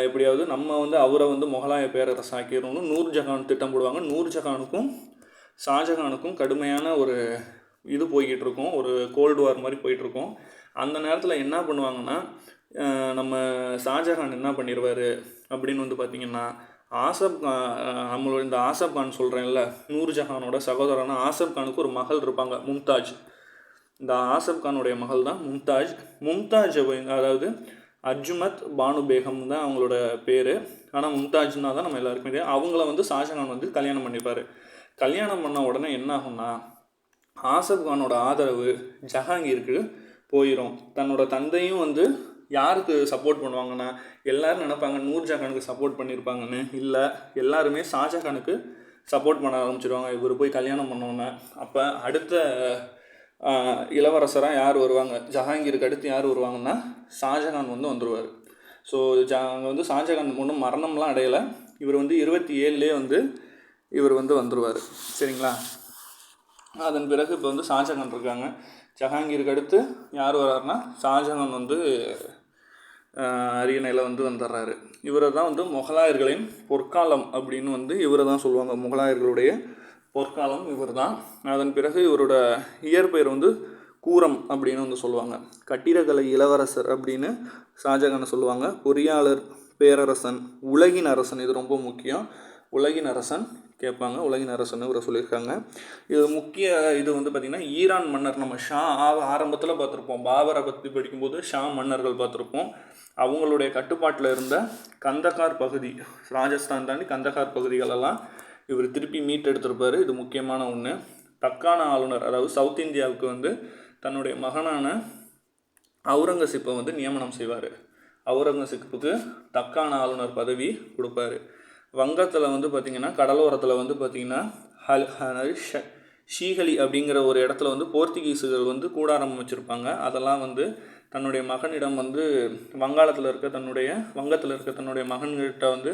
எப்படியாவது நம்ம வந்து அவரை வந்து முகலாய பேரரசு ஆக்கிடணும்னு நூர்ஜஹான் திட்டம் போடுவாங்க. நூர்ஜஹானுக்கும் ஷாஜஹானுக்கும் கடுமையான ஒரு இது போய்கிட்டு இருக்கும், ஒரு கோல்டு வார் மாதிரி போயிட்டுருக்கும். அந்த நேரத்தில் என்ன பண்ணுவாங்கன்னா, நம்ம ஷாஜஹான் என்ன பண்ணிடுவார் அப்படின்னு வந்து பார்த்திங்கன்னா, நம்மளோட இந்த ஆசப் கான் சொல்கிறேன்ல, நூர்ஜஹானோட சகோதரனா ஆசப் கானுக்கு ஒரு மகள் இருப்பாங்க, மும்தாஜ். இந்த ஆசப் கானுடைய மகள் தான் மும்தாஜ். அதாவது அஜ்மத் பானு பேகம் தான் அவங்களோட பேர். ஆனால் மும்தாஜ்னா தான் நம்ம எல்லாருக்குமே தெரியும். அவங்கள வந்து ஷாஜஹான் வந்து கல்யாணம் பண்ணிப்பார். கல்யாணம் பண்ண உடனே என்ன ஆகும்னா, ஆசப் கானோட ஆதரவு ஜஹாங்கீருக்கு போயிடும். தன்னோட தந்தையும் வந்து யாருக்கு சப்போர்ட் பண்ணுவாங்கன்னா, எல்லோரும் நினைப்பாங்க நூர்ஜஹானுக்கு சப்போர்ட் பண்ணியிருப்பாங்கன்னு. இல்லை, எல்லாருமே ஷாஜஹானுக்கு சப்போர்ட் பண்ண ஆரம்பிச்சிடுவாங்க இவர் போய் கல்யாணம் பண்ணோன்னே. அப்போ அடுத்த இளவரசராக யார் வருவாங்க, ஜஹாங்கீருக்கு அடுத்து யார் வருவாங்கன்னா ஷாஜஹான் வந்து வந்துடுவார். ஸோ அங்கே வந்து ஷாஜஹான் ஒன்றும் மரணம்லாம் அடையலை. இவர் வந்து 27லே வந்து இவர் வந்து வந்துடுவார், சரிங்களா. அதன் பிறகு இப்போ வந்து ஷாஜஹான் இருக்காங்க. ஜஹாங்கீருக்கு அடுத்து யார் வர்றாருன்னா ஷாஜஹான் வந்து அரியணையில் வந்து வந்துடுறாரு. இவரை தான் வந்து முகலாயர்களின் பொற்காலம் அப்படின்னு வந்து இவரை தான் சொல்லுவாங்க. முகலாயர்களுடைய பொற்காலம் இவர் தான். அதன் பிறகு இவரோட இயற்பெயர் வந்து கூரம் அப்படின்னு வந்து சொல்லுவாங்க. கட்டிடக்கலை இளவரசர் அப்படின்னு ஷாஜஹானை சொல்லுவாங்க. பொறியாளர், பேரரசன், உலகின் அரசன், இது ரொம்ப முக்கியம். உலகின் அரசன் கேட்பாங்க, உலகின் அரசன் இவரை சொல்லியிருக்காங்க. இது முக்கிய இது வந்து பார்த்திங்கன்னா ஈரான் மன்னர். நம்ம ஆரம்பத்தில் பார்த்துருப்போம், பாபரை பற்றி படிக்கும்போது ஷா மன்னர்கள் பார்த்துருப்போம். அவங்களுடைய கட்டுப்பாட்டில் இருந்த கந்தகார் பகுதி, ராஜஸ்தான் தாண்டி கந்தகார் பகுதிகளெல்லாம் இவர் திருப்பி மீட்டெடுத்திருப்பார். இது முக்கியமான ஒன்று. தக்கான ஆளுநர், அதாவது சவுத் இந்தியாவுக்கு வந்து தன்னுடைய மகனான அவுரங்கசீப்பை வந்து நியமனம் செய்வார். அவுரங்கசீப்புக்கு தக்கான ஆளுநர் பதவி கொடுப்பாரு. வங்கத்தில் வந்து பார்த்திங்கன்னா கடலோரத்தில் வந்து பார்த்திங்கன்னா ஷீஹலி அப்படிங்கிற ஒரு இடத்துல வந்து போர்த்துகீஸுகள் வந்து கூடாரம் வச்சுருப்பாங்க. அதெல்லாம் வந்து தன்னுடைய மகனிடம் வந்து வங்கத்தில் இருக்க தன்னுடைய மகன்கிட்ட வந்து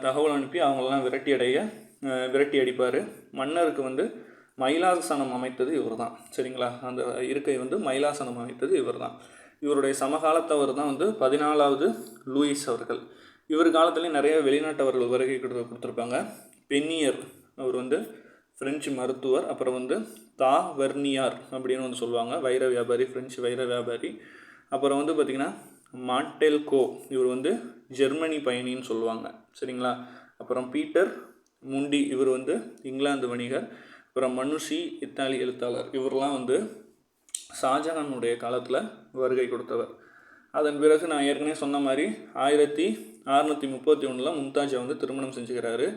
தகவல் அனுப்பி அவங்களெல்லாம் விரட்டி அடிப்பார். மன்னருக்கு வந்து மயிலாசனம் அமைத்தது இவர் தான், சரிங்களா. அந்த இருக்கை வந்து மயிலாசனம் அமைத்தது இவர் தான். இவருடைய சமகாலத்தவர் தான் வந்து 14வது லூயிஸ் அவர்கள். இவர் காலத்துலேயும் நிறைய வெளிநாட்டவர்கள் வருகை கொடுத்துருப்பாங்க. பென்னியர் அவர் வந்து ஃப்ரெஞ்சு மருத்துவர். அப்புறம் வந்து வெர்னியார் அப்படின்னு வந்து சொல்லுவாங்க, வைர வியாபாரி, ஃப்ரெஞ்சு வைர வியாபாரி. அப்புறம் வந்து பார்த்திங்கன்னா மாண்டெல்கோ, இவர் வந்து ஜெர்மனி பயணின்னு சொல்லுவாங்க, சரிங்களா. அப்புறம் பீட்டர் முண்டி, இவர் வந்து இங்கிலாந்து வணிகர். அப்புறம் மனுஷி, இத்தாலி எழுத்தாளர். இவரெலாம் வந்து ஷாஜஹானுடைய காலத்தில் வருகை கொடுத்தவர். அதன் பிறகு நான் ஏற்கனவே சொன்ன மாதிரி 1631 மும்தாஜை வந்து திருமணம் செஞ்சுக்கிறாரு.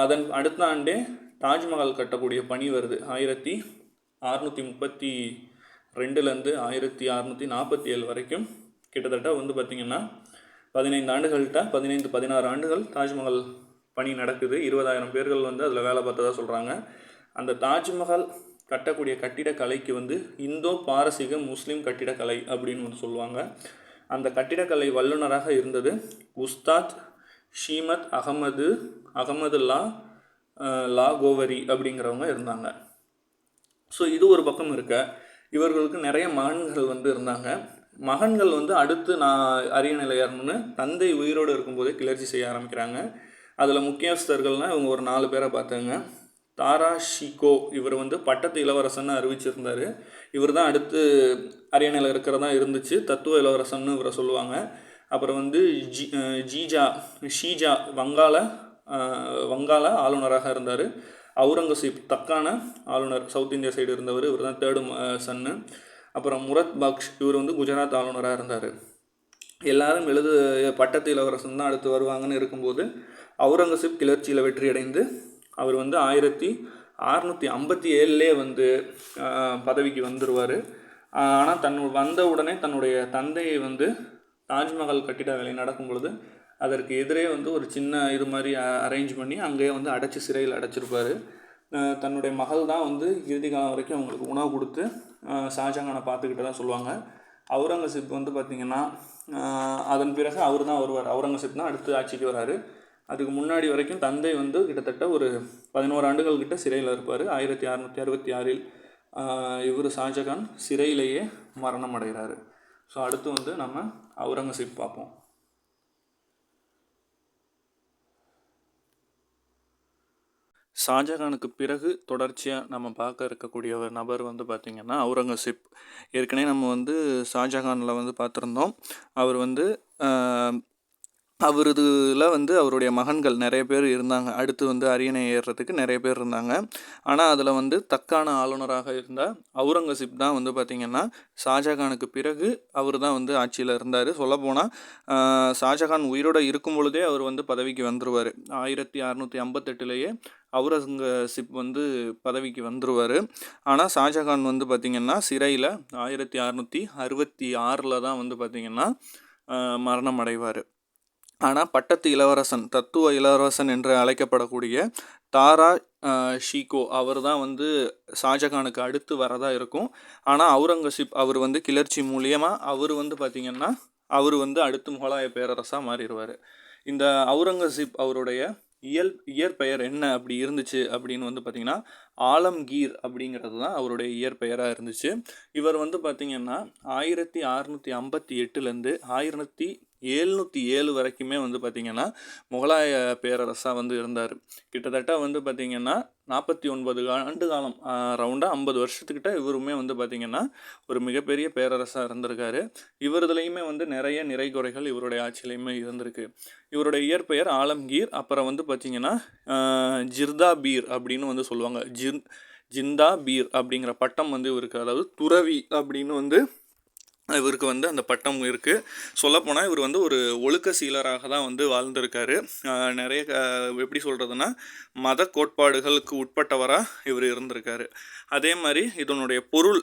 அதன் அடுத்த ஆண்டே தாஜ்மஹால் கட்டக்கூடிய பணி வருது. 1632 2லேருந்து 1647 வரைக்கும் கிட்டத்தட்ட வந்து பார்த்திங்கன்னா 15 ஆண்டுகள் தாஜ்மஹால் பணி நடக்குது. 20,000 பேர்கள் வந்து அதில் வேலை பார்த்ததா சொல்கிறாங்க. அந்த தாஜ்மஹால் கட்டக்கூடிய கட்டிடக்கலைக்கு வந்து இந்தோ பாரசீக முஸ்லீம் கட்டிடக்கலை அப்படின்னு வந்து சொல்லுவாங்க. அந்த கட்டிடக்கலை வல்லுநராக இருந்தது உஸ்தாத் ஷீமத் அகமது லாகோவரி அப்படிங்கிறவங்க இருந்தாங்க. ஸோ இது ஒரு பக்கம் இருக்க, இவர்களுக்கு நிறைய மகன்கள் வந்து இருந்தாங்க. மகன்கள் வந்து அடுத்து நான் அரியணையில் ஏறணும்னு தந்தை உயிரோடு இருக்கும்போதே கிளர்ச்சி செய்ய ஆரம்பிக்கிறாங்க. அதில் முக்கியஸ்தர்கள்னால் இவங்க ஒரு 4 பேரை பார்த்தாங்க. தாரா ஷிகோ, இவர் வந்து பட்டத்து இளவரசன்னு அறிவிச்சிருந்தார். இவர் தான் அடுத்து அரியணையில் இருக்கிறதா இருந்துச்சு, தத்துவ இளவரசன்னு இவரை சொல்லுவாங்க. அப்புறம் வந்து ஷீஜா வங்காள ஆளுநராக இருந்தார். அவுரங்கசீப் தக்கான ஆளுநர், சவுத் இந்தியா சைடு இருந்தவர், இவர் தான் 3rd சன்னு. அப்புறம் முரத் பக்ஷ், இவர் வந்து குஜராத் ஆளுநராக இருந்தார். எல்லாரும் பட்டத்து இளவரசன் தான் அடுத்து வருவாங்கன்னு இருக்கும்போது அவுரங்கசீப் கிளர்ச்சியில் வெற்றியடைந்து அவர் வந்து 1657 வந்து பதவிக்கு வந்துடுவார். ஆனால் வந்த உடனே தன்னுடைய தந்தையை வந்து தாஜ்மஹால் கட்டிட வேலை நடக்கும் பொழுது அதற்கு எதிரே வந்து ஒரு சின்ன இது மாதிரி அரேஞ்ச் பண்ணி அங்கேயே வந்து அடைச்சி சிறையில் அடைச்சிருப்பார். தன்னுடைய மகள் தான் வந்து இறுதி காலம் வரைக்கும் அவங்களுக்கு உணவு கொடுத்து ஷாஜகானை பார்த்துக்கிட்டு தான் சொல்லுவாங்க. அவுரங்கசீப் வந்து பார்த்திங்கன்னா அதன் பிறகு அவர் தான் வருவார். அவுரங்கசீப் தான் அடுத்து ஆட்சிக்கு வராரு. அதுக்கு முன்னாடி வரைக்கும் தந்தை வந்து கிட்டத்தட்ட ஒரு 11 ஆண்டுகள் கிட்ட சிறையில் இருப்பார். 1666 இவர் ஷாஜகான் சிறையிலேயே மரணம் அடைகிறாரு. ஸோ அடுத்து வந்து நம்ம அவுரங்கசீப் பார்ப்போம். ஷாஜகானுக்கு பிறகு தொடர்ச்சியாக நம்ம பார்க்க இருக்கக்கூடிய ஒரு நபர் வந்து பார்த்திங்கன்னா அவுரங்கசீப். ஏற்கனவே நம்ம வந்து ஷாஜகானில் வந்து பார்த்துருந்தோம். அவர் வந்து அவருதில் வந்து அவருடைய மகன்கள் நிறைய பேர் இருந்தாங்க. அடுத்து வந்து அரியணை ஏறுறதுக்கு நிறைய பேர் இருந்தாங்க. ஆனால் அதில் வந்து தக்கான ஆளுநராக இருந்த அவுரங்கசீப் தான் வந்து பார்த்திங்கன்னா ஷாஜகானுக்கு பிறகு அவர் தான் வந்து ஆட்சியில் இருந்தார். சொல்லப்போனால் ஷாஜகான் உயிரோடு இருக்கும் பொழுதே அவர் வந்து பதவிக்கு வந்துடுவார். 1658 அவுரங்கசீப் வந்து பதவிக்கு வந்துடுவார். ஆனால் ஷாஜகான் வந்து பார்த்திங்கன்னா சிறையில் 1666 தான் வந்து பார்த்திங்கன்னா மரணம் அடைவார். ஆனால் பட்டத்து இளவரசன், தத்துவ இளவரசன் என்று அழைக்கப்படக்கூடிய தாரா ஷிகோ அவர் தான் வந்து ஷாஜகானுக்கு அடுத்து வரதா இருக்கும். ஆனால் அவுரங்கசீப் அவர் வந்து கிளர்ச்சி மூலியமாக அவர் வந்து பார்த்திங்கன்னா அவர் வந்து அடுத்து முகலாய பேரரசாக மாறிடுவார். இந்த அவுரங்கசீப் அவருடைய இயற்பெயர் என்ன அப்படி இருந்துச்சு அப்படின்னு வந்து பார்த்திங்கன்னா ஆலம்கீர் அப்படிங்கிறது தான் அவருடைய இயற்பெயராக இருந்துச்சு. இவர் வந்து பார்த்திங்கன்னா 1658 1707 வரைக்குமே வந்து பார்த்திங்கன்னா முகலாய பேரரசாக வந்து இருந்தார். கிட்டத்தட்ட வந்து பார்த்திங்கன்னா 49 ஆண்டு காலம், ரவுண்டாக 50 வருஷத்துக்கிட்ட இவருமே வந்து பார்த்திங்கன்னா ஒரு மிகப்பெரிய பேரரசாக இருந்திருக்காரு. இவருதுலேயுமே வந்து நிறைய நிறை குறைகள் இவருடைய ஆட்சியிலையுமே இருந்திருக்கு. இவருடைய இயற்பெயர் ஆலம்கீர். அப்புறம் வந்து பார்த்திங்கன்னா ஜிர்தா பீர் அப்படின்னு வந்து சொல்லுவாங்க. ஜிந்தா பீர் அப்படிங்கிற பட்டம் வந்து இவருக்கு, அதாவது துறவி அப்படின்னு வந்து இவருக்கு வந்து அந்த பட்டம் இருக்குது. சொல்லப்போனால் இவர் வந்து ஒரு ஒழுக்க சீலராக தான் வந்து வாழ்ந்திருக்காரு. நிறைய எப்படி சொல்கிறதுனா மத கோட்பாடுகளுக்கு உட்பட்டவராக இவர் இருந்திருக்காரு. அதே மாதிரி இதனுடைய பொருள்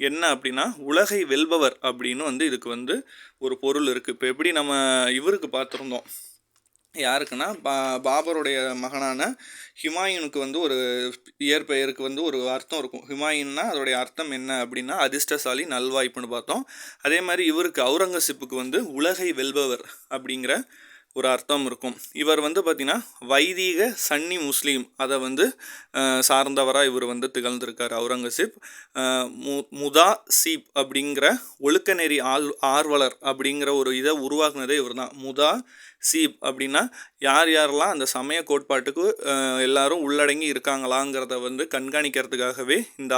என்ன அப்படின்னா உலகை வெல்பவர் அப்படின்னு வந்து இதுக்கு வந்து ஒரு பொருள் இருக்குது. இப்போ எப்படி நம்ம இவருக்கு பார்த்துருந்தோம், யாருக்குன்னா பாபருடைய மகனான ஹுமாயூனுக்கு வந்து ஒரு இயற்பெயருக்கு வந்து ஒரு அர்த்தம் இருக்கும். ஹுமாயூன்னா அதோடைய அர்த்தம் என்ன அப்படின்னா அதிர்ஷ்டசாலி, நல்வாய்ப்புன்னு பார்த்தோம். அதே மாதிரி இவருக்கு அவுரங்கசீப்புக்கு வந்து உலகை வெல்பவர் அப்படிங்கிற ஒரு அர்த்தம் இருக்கும். இவர் வந்து பார்த்திங்கன்னா வைதீக சன்னி முஸ்லீம் அதை வந்து சார்ந்தவராக இவர் வந்து திகழ்ந்திருக்கார் அவுரங்கசீப். முதா சீப் அப்படிங்கிற ஒழுக்க நெறி ஆர்வலர் அப்படிங்கிற ஒரு இதை உருவாக்குனதே இவர் தான். முதா சீப் அப்படின்னா யாரெல்லாம் அந்த சமய கோட்பாட்டுக்கு எல்லாரும் உள்ளடங்கி இருக்காங்களாங்கிறத வந்து கண்காணிக்கிறதுக்காகவே இந்த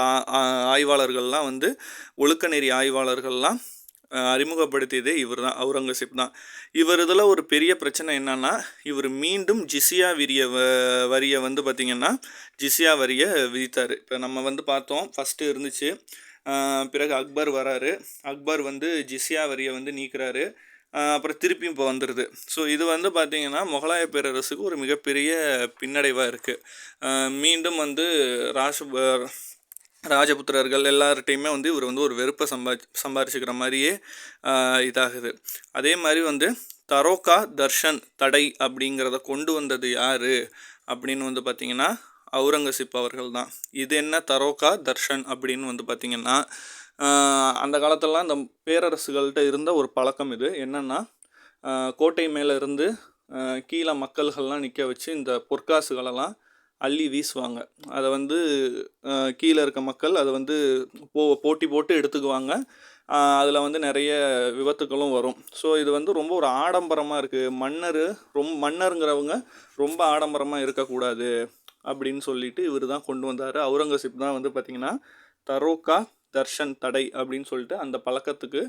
ஆய்வாளர்கள்லாம் வந்து ஒழுக்க நெறி ஆய்வாளர்கள்லாம் அறிமுகப்படுத்தியதே இவர் தான், அவுரங்கசீப் தான். இவர் இதில் ஒரு பெரிய பிரச்சனை என்னன்னா, இவர் மீண்டும் ஜிசியா வரியை வந்து பார்த்திங்கன்னா ஜிசியா வரியை விதித்தார். இப்போ நம்ம வந்து பார்த்தோம், ஃபஸ்ட்டு இருந்துச்சு, பிறகு அக்பர் வராரு. அக்பர் வந்து ஜிசியா வரியை வந்து நீக்கிறாரு. அப்புறம் திருப்பி இப்போ வந்துடுது. ஸோ இது வந்து பார்த்திங்கன்னா முகலாய பேரரசுக்கு ஒரு மிகப்பெரிய பின்னடைவாக இருக்குது. மீண்டும் வந்து ராஜபுத்திரர்கள் எல்லார்ட்டையுமே வந்து இவர் வந்து ஒரு வெறுப்பை சம்பாரிச்சுக்கிற மாதிரியே இதாகுது. அதே மாதிரி வந்து தரோகா தர்ஷன் தடை அப்படிங்கிறத கொண்டு வந்தது யார் அப்படின்னு வந்து பார்த்திங்கன்னா அவுரங்கசீப் அவர்கள் தான். இது என்ன தரோகா தர்ஷன் அப்படின்னு வந்து பார்த்திங்கன்னா அந்த காலத்திலலாம் இந்த பேரரசுகள்கிட்ட இருந்த ஒரு பழக்கம் இது. என்னென்னா கோட்டை மேலே இருந்து கீழே மக்கள்கள்லாம் நிற்க வச்சு இந்த பொற்காசுகளெல்லாம் அள்ளி வீசுவாங்க. அதை வந்து கீழே இருக்க மக்கள் அதை வந்து போட்டி போட்டு எடுத்துக்குவாங்க. அதில் வந்து நிறைய விபத்துக்களும் வரும். ஸோ இது வந்து ரொம்ப ஒரு ஆடம்பரமாக இருக்குது. மன்னருங்கிறவங்க ரொம்ப ஆடம்பரமாக இருக்கக்கூடாது அப்படின்னு சொல்லிட்டு இவர் தான் கொண்டு வந்தார். அவுரங்கசீப் தான் வந்து பார்த்திங்கன்னா தரோகா தர்ஷன் தடை அப்படின்னு சொல்லிட்டு அந்த பழக்கத்துக்கு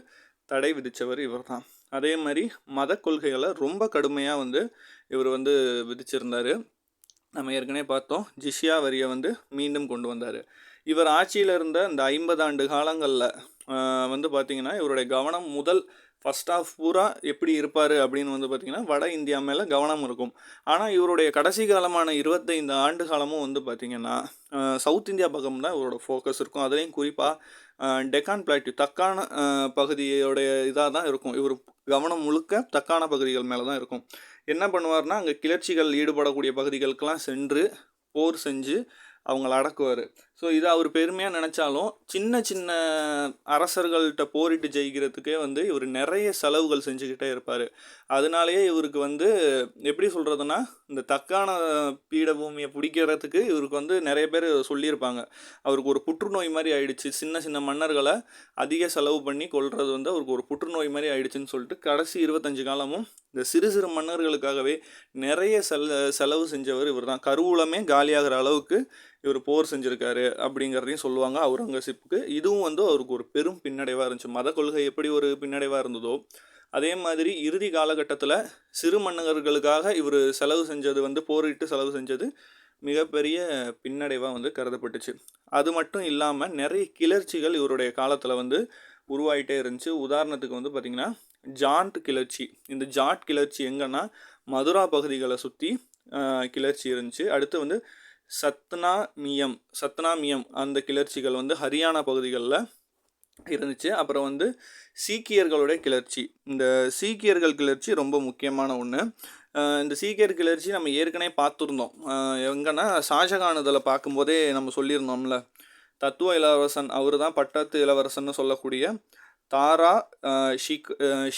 தடை விதித்தவர் இவர் தான். அதே மாதிரி மத கொள்கைகளை ரொம்ப கடுமையாக வந்து இவர் வந்து விதிச்சிருந்தார். நம்ம ஏற்கனவே பார்த்தோம், ஜிஷ்யா வரியை வந்து மீண்டும் கொண்டு வந்தார். இவர் ஆட்சியில் இருந்த இந்த 50 ஆண்டு காலங்களில் வந்து பார்த்திங்கன்னா இவருடைய கவனம் ஃபஸ்ட் ஆஃப் பூரா எப்படி இருப்பார் அப்படின்னு வந்து பார்த்திங்கன்னா வட இந்தியா மேலே கவனம் இருக்கும். ஆனால் இவருடைய கடைசி காலமான 25 ஆண்டு காலமும் வந்து பார்த்திங்கன்னா சவுத் இந்தியா பக்கம் தான் இவரோட ஃபோக்கஸ் இருக்கும். அதுலேயும் குறிப்பாக டெக்கான் பிளாட்டியூ தக்கான பகுதியோடைய இதாக தான் இருக்கும். இவர் கவனம் முழுக்க தக்கான பகுதிகள் மேலே தான் இருக்கும். என்ன பண்ணுவார்னா அங்கே கிளர்ச்சிகள் ஈடுபடக்கூடிய பகுதிகளுக்கெல்லாம் சென்று போர் செஞ்சு அவங்கள அடக்குவார். ஸோ இதை அவர் பெருமையாக நினச்சாலும் சின்ன சின்ன அரசர்கள்ட்ட போரிட்டு ஜெயிக்கிறதுக்கே வந்து இவர் நிறைய செலவுகள் செஞ்சுக்கிட்டே இருப்பார். அதனாலேயே இவருக்கு வந்து எப்படி சொல்கிறதுனா இந்த தக்கான பீடபூமியை பிடிக்கிறதுக்கு இவருக்கு வந்து நிறைய பேர் சொல்லியிருப்பாங்க. அவருக்கு ஒரு புற்றுநோய் மாதிரி ஆயிடுச்சு. சின்ன சின்ன மன்னர்களை அதிக செலவு பண்ணி கொள்வது வந்து அவருக்கு ஒரு புற்றுநோய் மாதிரி ஆயிடுச்சுன்னு சொல்லிட்டு கடைசி 25 காலமும் இந்த சிறு சிறு மன்னர்களுக்காகவே நிறைய செலவு செஞ்சவர் இவர் தான். கருவூலமே காலியாகிற அளவுக்கு இவர் போர் செஞ்சுருக்காரு அப்படிங்கிறதையும் சொல்லுவாங்க அவுரங்கசீப்புக்கு. இதுவும் வந்து அவருக்கு ஒரு பெரும் பின்னடைவாக இருந்துச்சு. மத கொள்கை எப்படி ஒரு பின்னடைவாக இருந்ததோ அதே மாதிரி இறுதி காலகட்டத்தில் சிறு மன்னர்களுக்காக இவர் செலவு செஞ்சது வந்து போரிட்டு செலவு செஞ்சது மிகப்பெரிய பின்னடைவாக வந்து கருதப்பட்டுச்சு. அது மட்டும் இல்லாமல் நிறைய கிளர்ச்சிகள் இவருடைய காலத்தில் வந்து உருவாகிட்டே இருந்துச்சு. உதாரணத்துக்கு வந்து பார்த்திங்கன்னா ஜாட் கிளர்ச்சி. இந்த ஜாட் கிளர்ச்சி எங்கன்னா மதுரா பகுதிகளை சுற்றி கிளர்ச்சி இருந்துச்சு. அடுத்து வந்து சத்னாமியம் அந்த கிளர்ச்சிகள் வந்து ஹரியானா பகுதிகளில் இருந்துச்சு. அப்புறம் வந்து சீக்கியர்களுடைய கிளர்ச்சி. இந்த சீக்கியர்கள் கிளர்ச்சி ரொம்ப முக்கியமான ஒன்று. இந்த சீக்கியர் கிளர்ச்சி நம்ம ஏற்கனவே பார்த்துருந்தோம். எங்கன்னா ஷாஜகான் இதில் பார்க்கும்போதே நம்ம சொல்லியிருந்தோம்ல, தத்துவ இளவரசன் அவர் தான் பட்டத்து இளவரசன்னு சொல்லக்கூடிய தாரா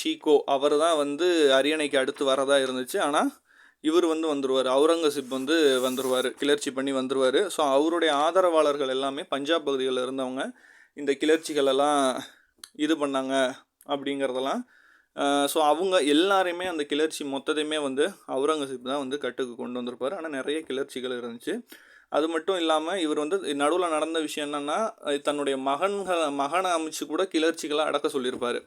ஷீகோ அவர் தான் வந்து அரியணைக்கு அடுத்து வரதா இருந்துச்சு. ஆனால் இவர் வந்து வந்துடுவார், அவுரங்கசீப் வந்து வந்துடுவார், கிளர்ச்சி பண்ணி வந்துடுவார். ஸோ அவருடைய ஆதரவாளர்கள் எல்லாமே பஞ்சாப் பகுதிகளில் இருந்தவங்க இந்த கிளர்ச்சிகளெல்லாம் இது பண்ணாங்க அப்படிங்கிறதெல்லாம். ஸோ அவங்க எல்லாரையுமே அந்த கிளர்ச்சி மொத்தத்தையுமே வந்து அவுரங்கசீப் தான் வந்து கட்டுக்கு கொண்டு வந்திருப்பார். ஆனால் நிறைய கிளர்ச்சிகள் இருந்துச்சு. அது மட்டும் இல்லாமல் இவர் வந்து நடுவில் நடந்த விஷயம் என்னென்னா தன்னுடைய மகனை அமைச்சு கூட கிளர்ச்சிகளை அடக்க சொல்லியிருப்பார்.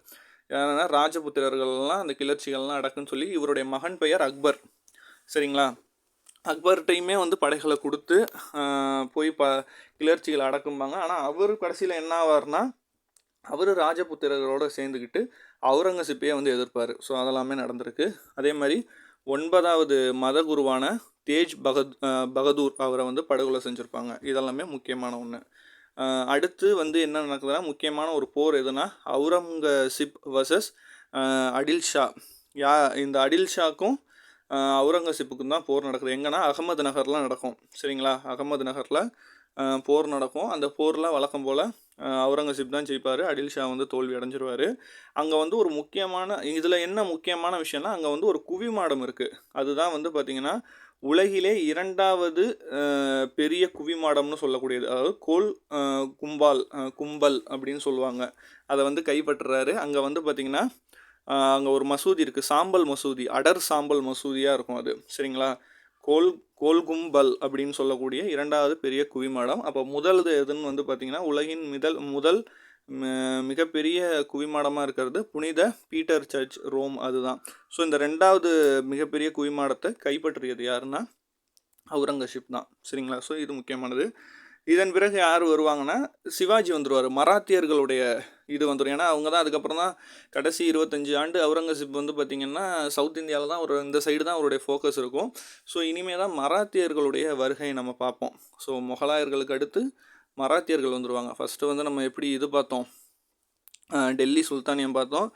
ஏன்னா ராஜபுத்திரர்கள்லாம் அந்த கிளர்ச்சிகள்லாம் அடக்குன்னு சொல்லி இவருடைய மகன் பெயர் அக்பர். சரிங்களா? அக்பர்கிட்டையுமே வந்து படைகளை கொடுத்து போய் கிளர்ச்சிகளை அடக்கும்பாங்க. ஆனால் அவர் கடைசியில் என்ன ஆவார்னா அவர் ராஜபுத்திரர்களோடு சேர்ந்துக்கிட்டு அவுரங்கசீப்பையே வந்து எதிர்ப்பார். ஸோ அதெல்லாமே நடந்திருக்கு. அதே மாதிரி 9வது மத குருவான தேஜ் பகதூர் அவரை வந்து படுகொலை செஞ்சுருப்பாங்க. இதெல்லாமே முக்கியமான ஒன்று. அடுத்து வந்து என்ன நடக்குதுன்னா முக்கியமான ஒரு போர் எதுனா அவுரங்கசீப் வர்சஸ் அடில் ஷா. இந்த அடில் ஷாக்கும் அவுரங்கசீப்புக்கும் தான் போர் நடக்குது. எங்கன்னா அகமது நகர்லாம் நடக்கும். சரிங்களா? அகமது நகரில் போர் நடக்கும். அந்த போரில் வழக்கம் போல் அவுரங்கசீப் தான் ஜெயிப்பார். அடில் ஷா வந்து தோல்வி அடைஞ்சிருவார். அங்கே வந்து ஒரு முக்கியமான இதில் என்ன முக்கியமான விஷயம்னா அங்கே வந்து ஒரு குவிமாடம் இருக்குது. அதுதான் வந்து பார்த்திங்கன்னா உலகிலே 2வது பெரிய குவிமாடம்னு சொல்லக்கூடியது. அதாவது கும்பல் அப்படின்னு சொல்லுவாங்க. அதை வந்து கைப்பற்றுறாரு. அங்கே வந்து பார்த்திங்கன்னா அங்கே ஒரு மசூதி இருக்குது, சாம்பல் மசூதி, அடர் சாம்பல் மசூதியாக இருக்கும் அது. சரிங்களா? கோல்கும்பல் அப்படின்னு சொல்லக்கூடிய 2வது பெரிய குவிமாடம். அப்போ முதல்து எதுன்னு வந்து பார்த்திங்கன்னா உலகின் முதல் மிகப்பெரிய குவிமாடமாக இருக்கிறது புனித பீட்டர் சர்ச் ரோம், அதுதான். ஸோ இந்த 2வது மிகப்பெரிய குவிமாடத்தை கைப்பற்றியது யாருன்னா அவுரங்கசீப் தான். சரிங்களா? ஸோ இது முக்கியமானது. இதன் பிறகு யார் வருவாங்கன்னா சிவாஜி வந்துடுவார். மராத்தியர்களுடைய இது வந்துடும். ஏன்னா அவங்க தான் அதுக்கப்புறம் தான் கடைசி 25 ஆண்டு அவுரங்கசீப் வந்து பார்த்திங்கன்னா சவுத் இந்தியாவில் தான் இந்த சைடு தான் அவருடைய ஃபோக்கஸ் இருக்கும். ஸோ இனிமேல் தான் மராத்தியர்களுடைய வருகை நம்ம பார்ப்போம். ஸோ முகலாயர்களுக்கு அடுத்து மராத்தியர்கள் வந்துடுவாங்க. ஃபஸ்ட்டு வந்து நம்ம எப்படி இது பார்த்தோம், டெல்லி சுல்தானியம் பார்த்தோம்.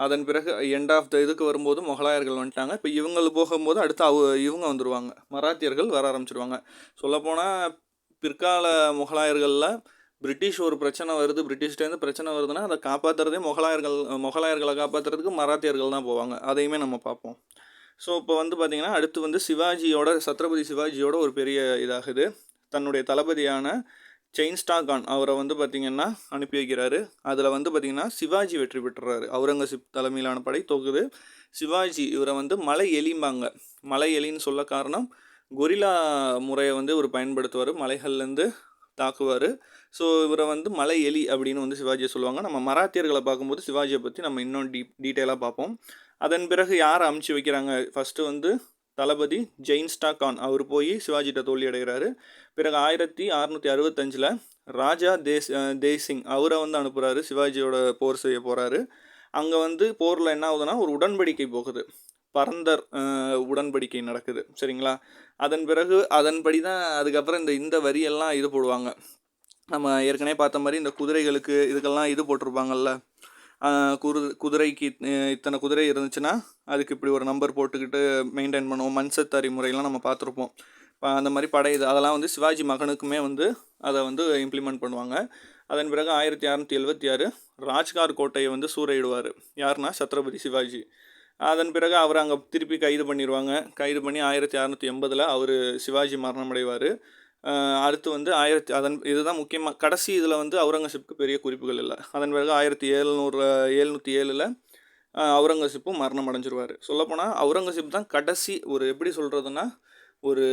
அதன் பிறகு எண்ட் ஆஃப் த இதுக்கு வரும்போது முகலாயர்கள் வந்துட்டாங்க. இப்போ இவங்களுக்கு போகும்போது அடுத்து இவங்க வந்துடுவாங்க, மராத்தியர்கள் வர ஆரம்பிச்சிடுவாங்க. சொல்லப்போனால் பிற்கால முகலாயர்களில் பிரிட்டிஷ் ஒரு பிரச்சனை வருது, பிரிட்டிஷ்டேருந்து பிரச்சனை வருதுன்னா அதை காப்பாற்றுறதே முகலாயர்களை காப்பாற்றுறதுக்கு மராத்தியர்கள் தான் போவாங்க. அதையுமே நம்ம பார்ப்போம். ஸோ இப்போ வந்து பார்த்திங்கன்னா அடுத்து வந்து சத்ரபதி சிவாஜியோட ஒரு பெரிய இதாகுது. தன்னுடைய தளபதியான செயின்ஸ்டா கான் அவரை வந்து பார்த்திங்கன்னா அனுப்பி வைக்கிறாரு. அதில் வந்து பார்த்திங்கன்னா சிவாஜி வெற்றி பெற்றுறாரு. அவுரங்கசீப் தலைமையிலான படை தொகுது. சிவாஜி இவரை வந்து மலை எலிம்பாங்க. மலை எலின்னு சொல்ல காரணம், கொரில்லா முறையை வந்து இவர் பயன்படுத்துவார், மலைகள்லேருந்து தாக்குவார். ஸோ இவரை வந்து மலை எலி அப்படின்னு வந்து சிவாஜியை சொல்லுவாங்க. நம்ம மராத்தியர்களை பார்க்கும்போது சிவாஜியை பற்றி நம்ம இன்னும் டீட்டெயிலாக பார்ப்போம். அதன் பிறகு யாரை அமுச்சு வைக்கிறாங்க, ஃபஸ்ட்டு வந்து தளபதி ஜெயின்ஸ்டா கான் அவர் போய் சிவாஜிகிட்ட தோல்வி அடைகிறாரு. பிறகு 1665 ராஜா தேசிங் அவரை வந்து அனுப்புகிறாரு, சிவாஜியோட போர் செய்ய போகிறாரு. அங்கே வந்து போரில் என்ன ஆகுதுன்னா ஒரு உடன்படிக்கை போகுது, பரந்தர் உடன்படிக்கை நடக்குது, சரிங்களா. அதன் பிறகு அதன்படி தான் அதுக்கப்புறம் இந்த வரியெல்லாம் இது போடுவாங்க. நம்ம ஏற்கனவே பார்த்த மாதிரி இந்த குதிரைகளுக்கு இதுக்கெல்லாம் இது போட்டிருப்பாங்கல்ல, குதிரைக்கு இத்தனை குதிரை இருந்துச்சுன்னா அதுக்கு இப்படி ஒரு நம்பர் போட்டுக்கிட்டு மெயின்டைன் பண்ணுவோம். மன்சத்தாரி முறையெல்லாம் நம்ம பார்த்துருப்போம். அந்த மாதிரி படை அதெல்லாம் வந்து சிவாஜி மகனுக்குமே வந்து அதை வந்து இம்ப்ளிமெண்ட் பண்ணுவாங்க. அதன் பிறகு 1676 ராஜ்கார் கோட்டையை வந்து சூறையிடுவார். யாருன்னா சத்ரபதி சிவாஜி. அதன் பிறகு அவர் அங்கே திருப்பி கைது பண்ணிடுவாங்க. கைது பண்ணி 1680 அவர் சிவாஜி மரணமடைவார். அடுத்து வந்து இதுதான் முக்கியமாக கடைசி இதில் வந்து அவுரங்கசீப்புக்கு பெரிய குறிப்புகள் இல்லை. அதன் பிறகு 1707 அவுரங்கசீப்பும் மரணம் அடைஞ்சிருவார். சொல்லப்போனால் அவுரங்கசீப் தான் கடைசி ஒரு எப்படி சொல்கிறதுனா ஒரு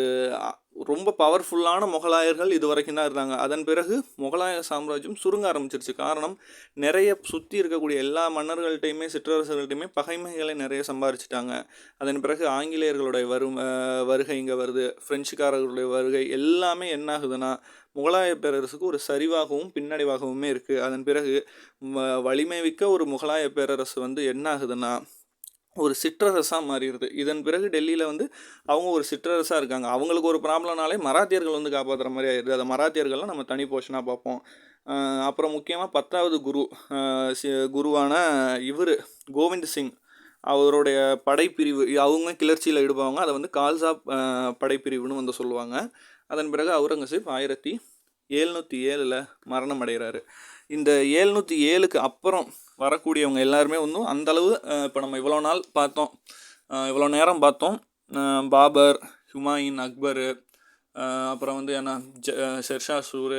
ரொம்ப பவர்ஃபுல்லான முகலாயர்கள் இது வரைக்கும் தான் இருந்தாங்க. அதன் பிறகு முகலாய சாம்ராஜ்யம் சுருங்க ஆரம்பிச்சிருச்சு. காரணம், நிறைய சுற்றி இருக்கக்கூடிய எல்லா மன்னர்கள்ட்டையுமே சிற்றரசர்கள்ட்டையுமே பகைமைகளை நிறைய சம்பாரிச்சிட்டாங்க. அதன் பிறகு ஆங்கிலேயர்களுடைய வருகை இங்கே வருது, பிரெஞ்சுக்காரர்களுடைய வருகை, எல்லாமே என்ன ஆகுதுன்னா முகலாய பேரரசுக்கு ஒரு சரிவாகவும் பின்னடைவாகவுமே இருக்குது. அதன் பிறகு வலிமை மிக்க ஒரு முகலாய பேரரசு வந்து என்ன ஆகுதுன்னா ஒரு சிற்றரசாக மாறிடுது. இதன் பிறகு டெல்லியில் வந்து அவங்க ஒரு சிற்றரசாக இருக்காங்க. அவங்களுக்கு ஒரு ப்ராப்ளம்னாலே மராத்தியர்கள் வந்து காப்பாற்றுற மாதிரி ஆயிடுது. அதை மராத்தியர்கள்லாம் நம்ம தனி போர்ஷனாக பார்ப்போம். அப்புறம் முக்கியமாக 10வது குருவான இவர் கோவிந்த் சிங் அவருடைய படைப்பிரிவு, அவங்க கிளர்ச்சியில் ஈடுபடுவாங்க. அதை வந்து கால்சா படைப்பிரிவுன்னு வந்து சொல்லுவாங்க. அதன் பிறகு அவுரங்கசீப் 1707 மரணம் அடைகிறாரு. இந்த 707க்கு அப்புறம் வரக்கூடியவங்க எல்லாருமே ஒன்றும் அந்தளவு இப்போ நம்ம இவ்வளோ நாள் பார்த்தோம், இவ்வளோ நேரம் பார்த்தோம். பாபர், ஹுமாயூன், அக்பர், அப்புறம் வந்து என்ன ஷெர்ஷா சூர்,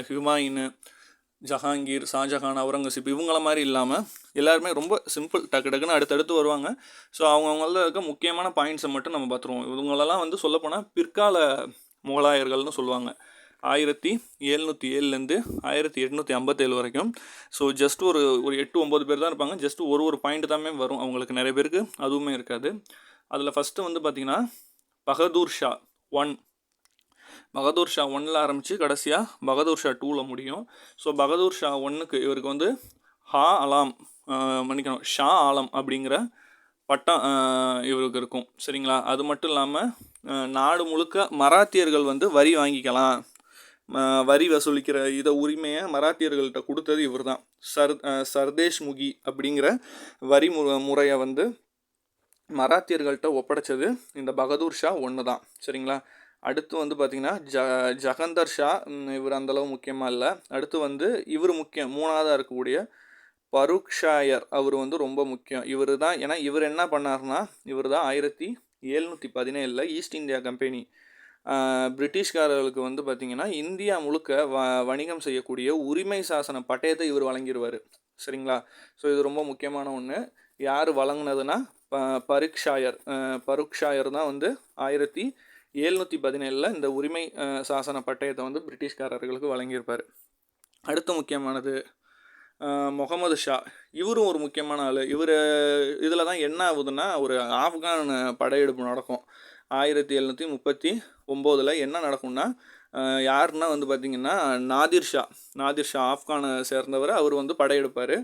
ஹுமாயூன், ஜஹாங்கீர், ஷாஜஹான், அவுரங்கசீப் இவங்கள மாதிரி இல்லாமல் எல்லாருமே ரொம்ப சிம்பிள், டக்கு டக்குன்னு அடுத்தடுத்து வருவாங்க. ஸோ அவங்கவுங்கள இருக்க முக்கியமான பாயிண்ட்ஸை மட்டும் நம்ம பார்த்துருவோம். இவங்களெல்லாம் வந்து சொல்லப்போனால் பிற்கால முகலாயர்கள்னு சொல்லுவாங்க. 1707 1857 வரைக்கும். ஸோ ஜஸ்ட் ஒரு 8-9 பேர் தான் இருப்பாங்க. ஜஸ்ட் ஒரு பாயிண்ட் தாமே வரும் அவங்களுக்கு, நிறைய பேருக்கு அதுவுமே இருக்காது. அதில் ஃபஸ்ட்டு வந்து பார்த்திங்கன்னா பகதூர் ஷா 1 ஆரம்பித்து கடைசியாக பகதூர் ஷா 2ல் முடியும். ஸோ பகதூர் ஷா 1க்கு இவருக்கு வந்து ஷா ஆலம் அப்படிங்கிற பட்டம் இவருக்கு இருக்கும், சரிங்களா. அது மட்டும் இல்லாமல் நாடு முழுக்க மராத்தியர்கள் வந்து வரி வாங்கிக்கலாம், வரி வசூலிக்கிற உரிமையை மராத்தியர்கள்ட்ட கொடுத்தது இவர் தான். சர்தேஷ் முகி அப்படிங்கிற வரி முறையை வந்து மராத்தியர்கள்ட்ட ஒப்படைச்சது இந்த பகதூர் ஷா 1 தான், சரிங்களா. அடுத்து வந்து பார்த்திங்கன்னா ஜகந்தர் ஷா, இவர் அந்தளவு முக்கியமாக இல்லை. அடுத்து வந்து இவர் முக்கியம், 3ஆவதாக இருக்கக்கூடிய பருக்ஷாயர், அவர் வந்து ரொம்ப முக்கியம். இவர் தான், ஏன்னா இவர் என்ன பண்ணார்னா இவர் தான் 1717 ஈஸ்ட் இந்தியா கம்பெனி பிரிட்டிஷ்காரர்களுக்கு வந்து பார்த்திங்கன்னா இந்தியா முழுக்க வணிகம் செய்யக்கூடிய உரிமை சாசன பட்டயத்தை இவர் வழங்கிடுவார், சரிங்களா. ஸோ இது ரொம்ப முக்கியமான ஒன்று. யார் வழங்கினதுன்னா பருக்ஷாயர் தான் வந்து 1717 இந்த உரிமை சாசன பட்டயத்தை வந்து பிரிட்டிஷ்காரர்களுக்கு வழங்கியிருப்பார். அடுத்து முக்கியமானது முகமது ஷா, இவரும் ஒரு முக்கியமான ஆள். இதில் தான் என்ன ஆகுதுன்னா ஒரு ஆப்கான் படையெடுப்பு நடக்கும் 1739. என்ன நடக்கும்னா யாருன்னா வந்து பார்த்திங்கன்னா நாதிர் ஷா ஆப்கானை சேர்ந்தவர். அவர் வந்து படையெடுப்பார்.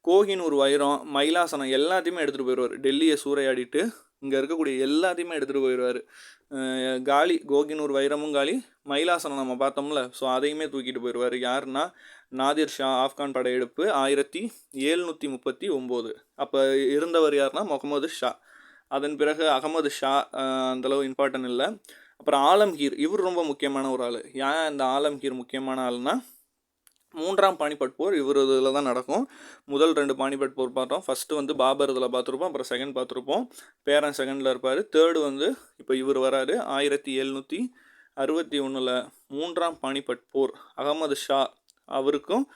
கோஹினூர் வைரம், மயிலாசனம் எல்லாத்தையுமே எடுத்துகிட்டு போயிடுவார். டெல்லியை சூறையாடிட்டு இங்கே இருக்கக்கூடிய எல்லாத்தையுமே எடுத்துகிட்டு போயிடுவார். காலி கோகினூர் வைரமும் காலி, மயிலாசனம் நம்ம பார்த்தோம்ல, ஸோ அதையுமே தூக்கிட்டு போயிடுவார். யாருன்னா நாதிர் ஷா ஆப்கான் படையெடுப்பு 1739. அப்போ இருந்தவர் யாருன்னா முகமது ஷா. அதன் பிறகு அகமது ஷா அந்தளவு இம்பார்ட்டன் இல்லை. அப்புறம் ஆலம்கீர், இவர் ரொம்ப முக்கியமான ஒரு ஆள். ஏன் இந்த ஆலம்கீர் முக்கியமான ஆள்னா, 3ஆம் பானிபட் போர் இவர் இதில் தான் நடக்கும். முதல் 2 பானிபட் போர் பார்த்தோம். ஃபஸ்ட்டு வந்து பாபர் இதில் பார்த்துருப்போம், அப்புறம் செகண்ட் பார்த்துருப்போம். பேரன் செகண்டில் இருப்பார். தேர்டு வந்து இப்போ இவர் வராரு 1761. 3ஆம் பானிபட் போர் அகமது ஷா அவருக்கும்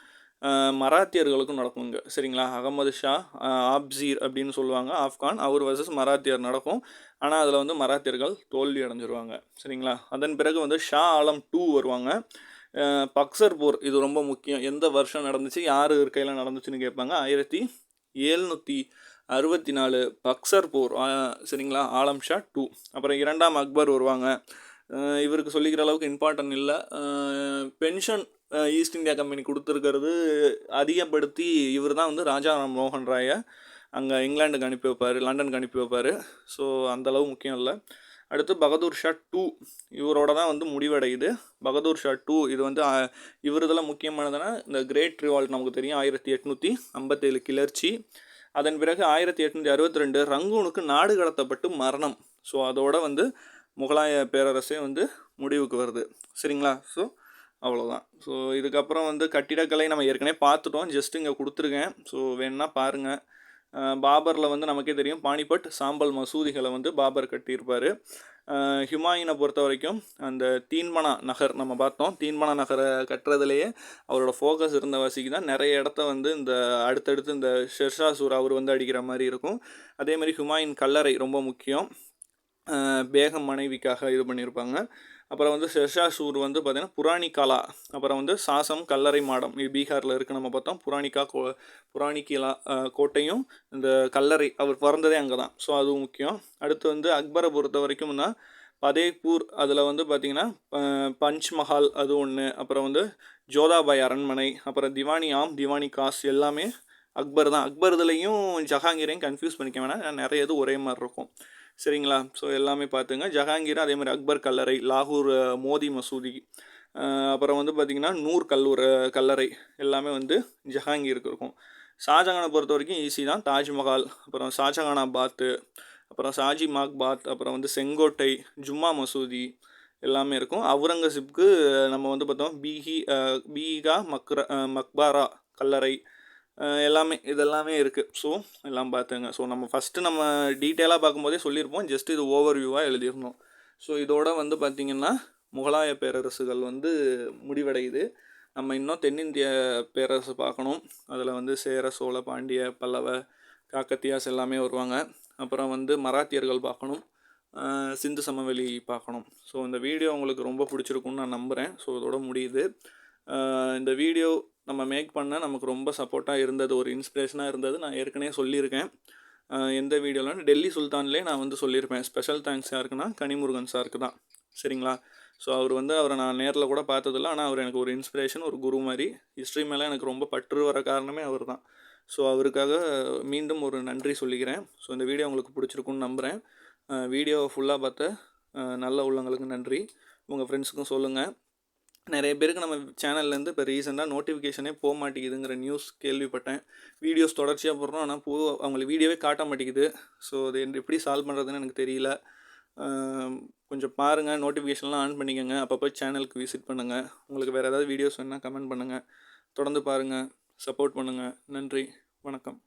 மராத்தியர்களுக்கும் நடக்கும் இங்கே, சரிங்களா. அகமது ஷா ஆப்சீர் அப்படின்னு சொல்லுவாங்க, ஆப்கான். அவர் வர்சஸ் மராத்தியர் நடக்கும். ஆனால் அதில் வந்து மராத்தியர்கள் தோல்வி அடைஞ்சிருவாங்க, சரிங்களா. அதன் பிறகு வந்து ஷா ஆலம் 2 வருவாங்க. பக்சர் போர் இது ரொம்ப முக்கியம். எந்த வருஷம் நடந்துச்சு, யார் கையில் நடந்துச்சுன்னு கேட்பாங்க. 1764 பக்சர் போர், சரிங்களா. ஆலம் ஷா 2. அப்புறம் 2ஆம் அக்பர் வருவாங்க. இவருக்கு சொல்லிக்கிற அளவுக்கு இம்பார்ட்டன் இல்லை. பென்ஷன் ஈஸ்ட் இந்தியா கம்பெனி கொடுத்துருக்கிறது அதிகப்படுத்தி இவர் தான் வந்து ராஜா மோகன் ராயை அங்கே இங்கிலாண்டுக்கு அனுப்பி வைப்பார், லண்டனுக்கு அனுப்பி வைப்பார். ஸோ அந்தளவு முக்கியம் இல்லை. அடுத்து பகதூர் ஷா 2, இவரோட தான் வந்து முடிவடையுது. பகதூர் ஷா 2 இது வந்து இவர் இதெல்லாம் முக்கியமானதுன்னா இந்த கிரேட் ரிவால்ட் நமக்கு தெரியும், 1857 கிளர்ச்சி. அதன் பிறகு 1862 ரங்கூனுக்கு நாடு கடத்தப்பட்டு மரணம். ஸோ அதோட வந்து முகலாய பேரரசே வந்து முடிவுக்கு வருது, சரிங்களா. ஸோ அவ்வளோதான். ஸோ இதுக்கப்புறம் வந்து கட்டிடக்கலை நம்ம ஏற்கனவே பார்த்துட்டோம், ஜஸ்ட் இங்கே கொடுத்துருக்கேன். ஸோ வேணுன்னா பாருங்கள். பாபரில் வந்து நமக்கே தெரியும், பானிபட் சாம்பல் மசூதிகளை வந்து பாபர் கட்டியிருப்பார். ஹுமாயூனை பொறுத்த வரைக்கும் அந்த தீன்மனா நகர் நம்ம பார்த்தோம். தீன்மனா நகரை கட்டுறதுலேயே அவரோட ஃபோக்கஸ் இருந்த வசிக்கு தான் நிறைய இடத்த வந்து இந்த அடுத்தடுத்து இந்த ஷெர்ஷா சூர் அவர் வந்து அடிக்கிற மாதிரி இருக்கும். அதேமாதிரி ஹுமாயூன் கல்லறை ரொம்ப முக்கியம், பேகம் மனைவிக்காக இது பண்ணியிருப்பாங்க. அப்புறம் வந்து ஷெர்ஷா சூர் வந்து பார்த்திங்கன்னா புராணிகாலா, அப்புறம் வந்து சாசம் கல்லறை மாடம், இது பீகாரில் இருக்குது நம்ம பார்த்தோம். புராணிகிலா கோட்டையும் இந்த கல்லறை அவர் பிறந்ததே அங்கே தான். ஸோ அதுவும் முக்கியம். அடுத்து வந்து அக்பரை பொறுத்த வரைக்கும் தான் பதேப்பூர், அதில் வந்து பார்த்திங்கன்னா பஞ்ச் மஹால் அது ஒன்று, அப்புறம் வந்து ஜோதாபாய் அரண்மனை, அப்புறம் திவானி காஸ் எல்லாமே அக்பர் தான். அக்பர் இதுலேயும் ஜஹாங்கீரையும் கன்ஃபியூஸ் பண்ணிக்க வேணாம், நிறைய இது ஒரே மாதிரி இருக்கும், சரிங்களா. ஸோ எல்லாமே பார்த்துங்க. ஜஹாங்கீர் அதே மாதிரி அக்பர் கல்லறை, லாகூர் மோதி மசூதி, அப்புறம் வந்து பார்த்திங்கன்னா நூர் கல்லறை எல்லாமே வந்து ஜஹாங்கீருக்கு இருக்கும். ஷாஜகானை பொறுத்த வரைக்கும் ஈஸி தான், தாஜ்மஹால், அப்புறம் ஷாஜகானாபாத்து, அப்புறம் ஷாஜி மாக்பாத், அப்புறம் வந்து செங்கோட்டை, ஜும்மா மசூதி எல்லாமே இருக்கும். அவுரங்கசீப்க்கு நம்ம வந்து பார்த்தோம் பீகா மக்பாரா கல்லறை எல்லாமே இதெல்லாமே இருக்குது. ஸோ எல்லாம் பார்த்துங்க. ஸோ நம்ம ஃபஸ்ட்டு நம்ம டீட்டெயிலாக பார்க்கும்போதே சொல்லியிருப்போம், ஜஸ்ட் இது ஓவர்வியூவாக எழுதியிருந்தோம். ஸோ இதோட வந்து பார்த்திங்கன்னா முகலாய பேரரசுகள் வந்து முடிவடையுது. நம்ம இன்னும் தென்னிந்திய பேரரசு பார்க்கணும். அதில் வந்து சேர, சோழ, பாண்டிய, பல்லவ, காக்கத்தியாஸ் எல்லாமே வருவாங்க. அப்புறம் வந்து மராத்தியர்கள் பார்க்கணும், சிந்து சமவெளி பார்க்கணும். ஸோ இந்த வீடியோ உங்களுக்கு ரொம்ப பிடிச்சிருக்குன்னு நான் நம்புகிறேன். ஸோ இதோட முடியுது. இந்த வீடியோ நம்ம மேக் பண்ண நமக்கு ரொம்ப சப்போர்ட்டாக இருந்தது, ஒரு இன்ஸ்பிரேஷனாக இருந்தது. நான் ஏற்கனவே சொல்லியிருக்கேன் எந்த வீடியோவில், டெல்லி சுல்தான்லேயே நான் வந்து சொல்லியிருப்பேன். ஸ்பெஷல் தேங்க்ஸ் யாருக்குன்னா கனிமுருகன் சாருக்கு தான், சரிங்களா. ஸோ அவரை நான் நேரில் கூட பார்த்ததில்ல, ஆனால் அவர் எனக்கு ஒரு இன்ஸ்பிரேஷன், ஒரு குரு மாதிரி. ஹிஸ்ட்ரி மேலே எனக்கு ரொம்ப பற்று வர காரணமே அவர் தான். ஸோ அவருக்காக மீண்டும் ஒரு நன்றி சொல்லிக்கிறேன். ஸோ இந்த வீடியோ உங்களுக்கு பிடிச்சிருக்குன்னு நம்புகிறேன். வீடியோவை ஃபுல்லாக பார்த்த நல்ல உள்ளங்களுக்கு நன்றி. உங்கள் ஃப்ரெண்ட்ஸுக்கும் சொல்லுங்கள். நிறைய பேருக்கு நம்ம சேனல்லேருந்து இப்போ ரீசெண்டாக நோட்டிஃபிகேஷனே போக மாட்டேங்குதுங்கிற நியூஸ் கேள்விப்பட்டேன். வீடியோஸ் தொடர்ச்சியாக போடுறோம், ஆனால் அவங்களுக்கு வீடியோவே காட்ட மாட்டேங்குது. ஸோ அது எப்படி சால்வ் பண்ணுறதுன்னு எனக்கு தெரியல. கொஞ்சம் பாருங்கள், நோட்டிஃபிகேஷன்லாம் ஆன் பண்ணிக்கோங்க. அப்பப்போ சேனலுக்கு விசிட் பண்ணுங்கள். உங்களுக்கு வேறு ஏதாவது வீடியோஸ் வேணால் கமெண்ட் பண்ணுங்கள். தொடர்ந்து பாருங்கள், சப்போர்ட் பண்ணுங்கள். நன்றி, வணக்கம்.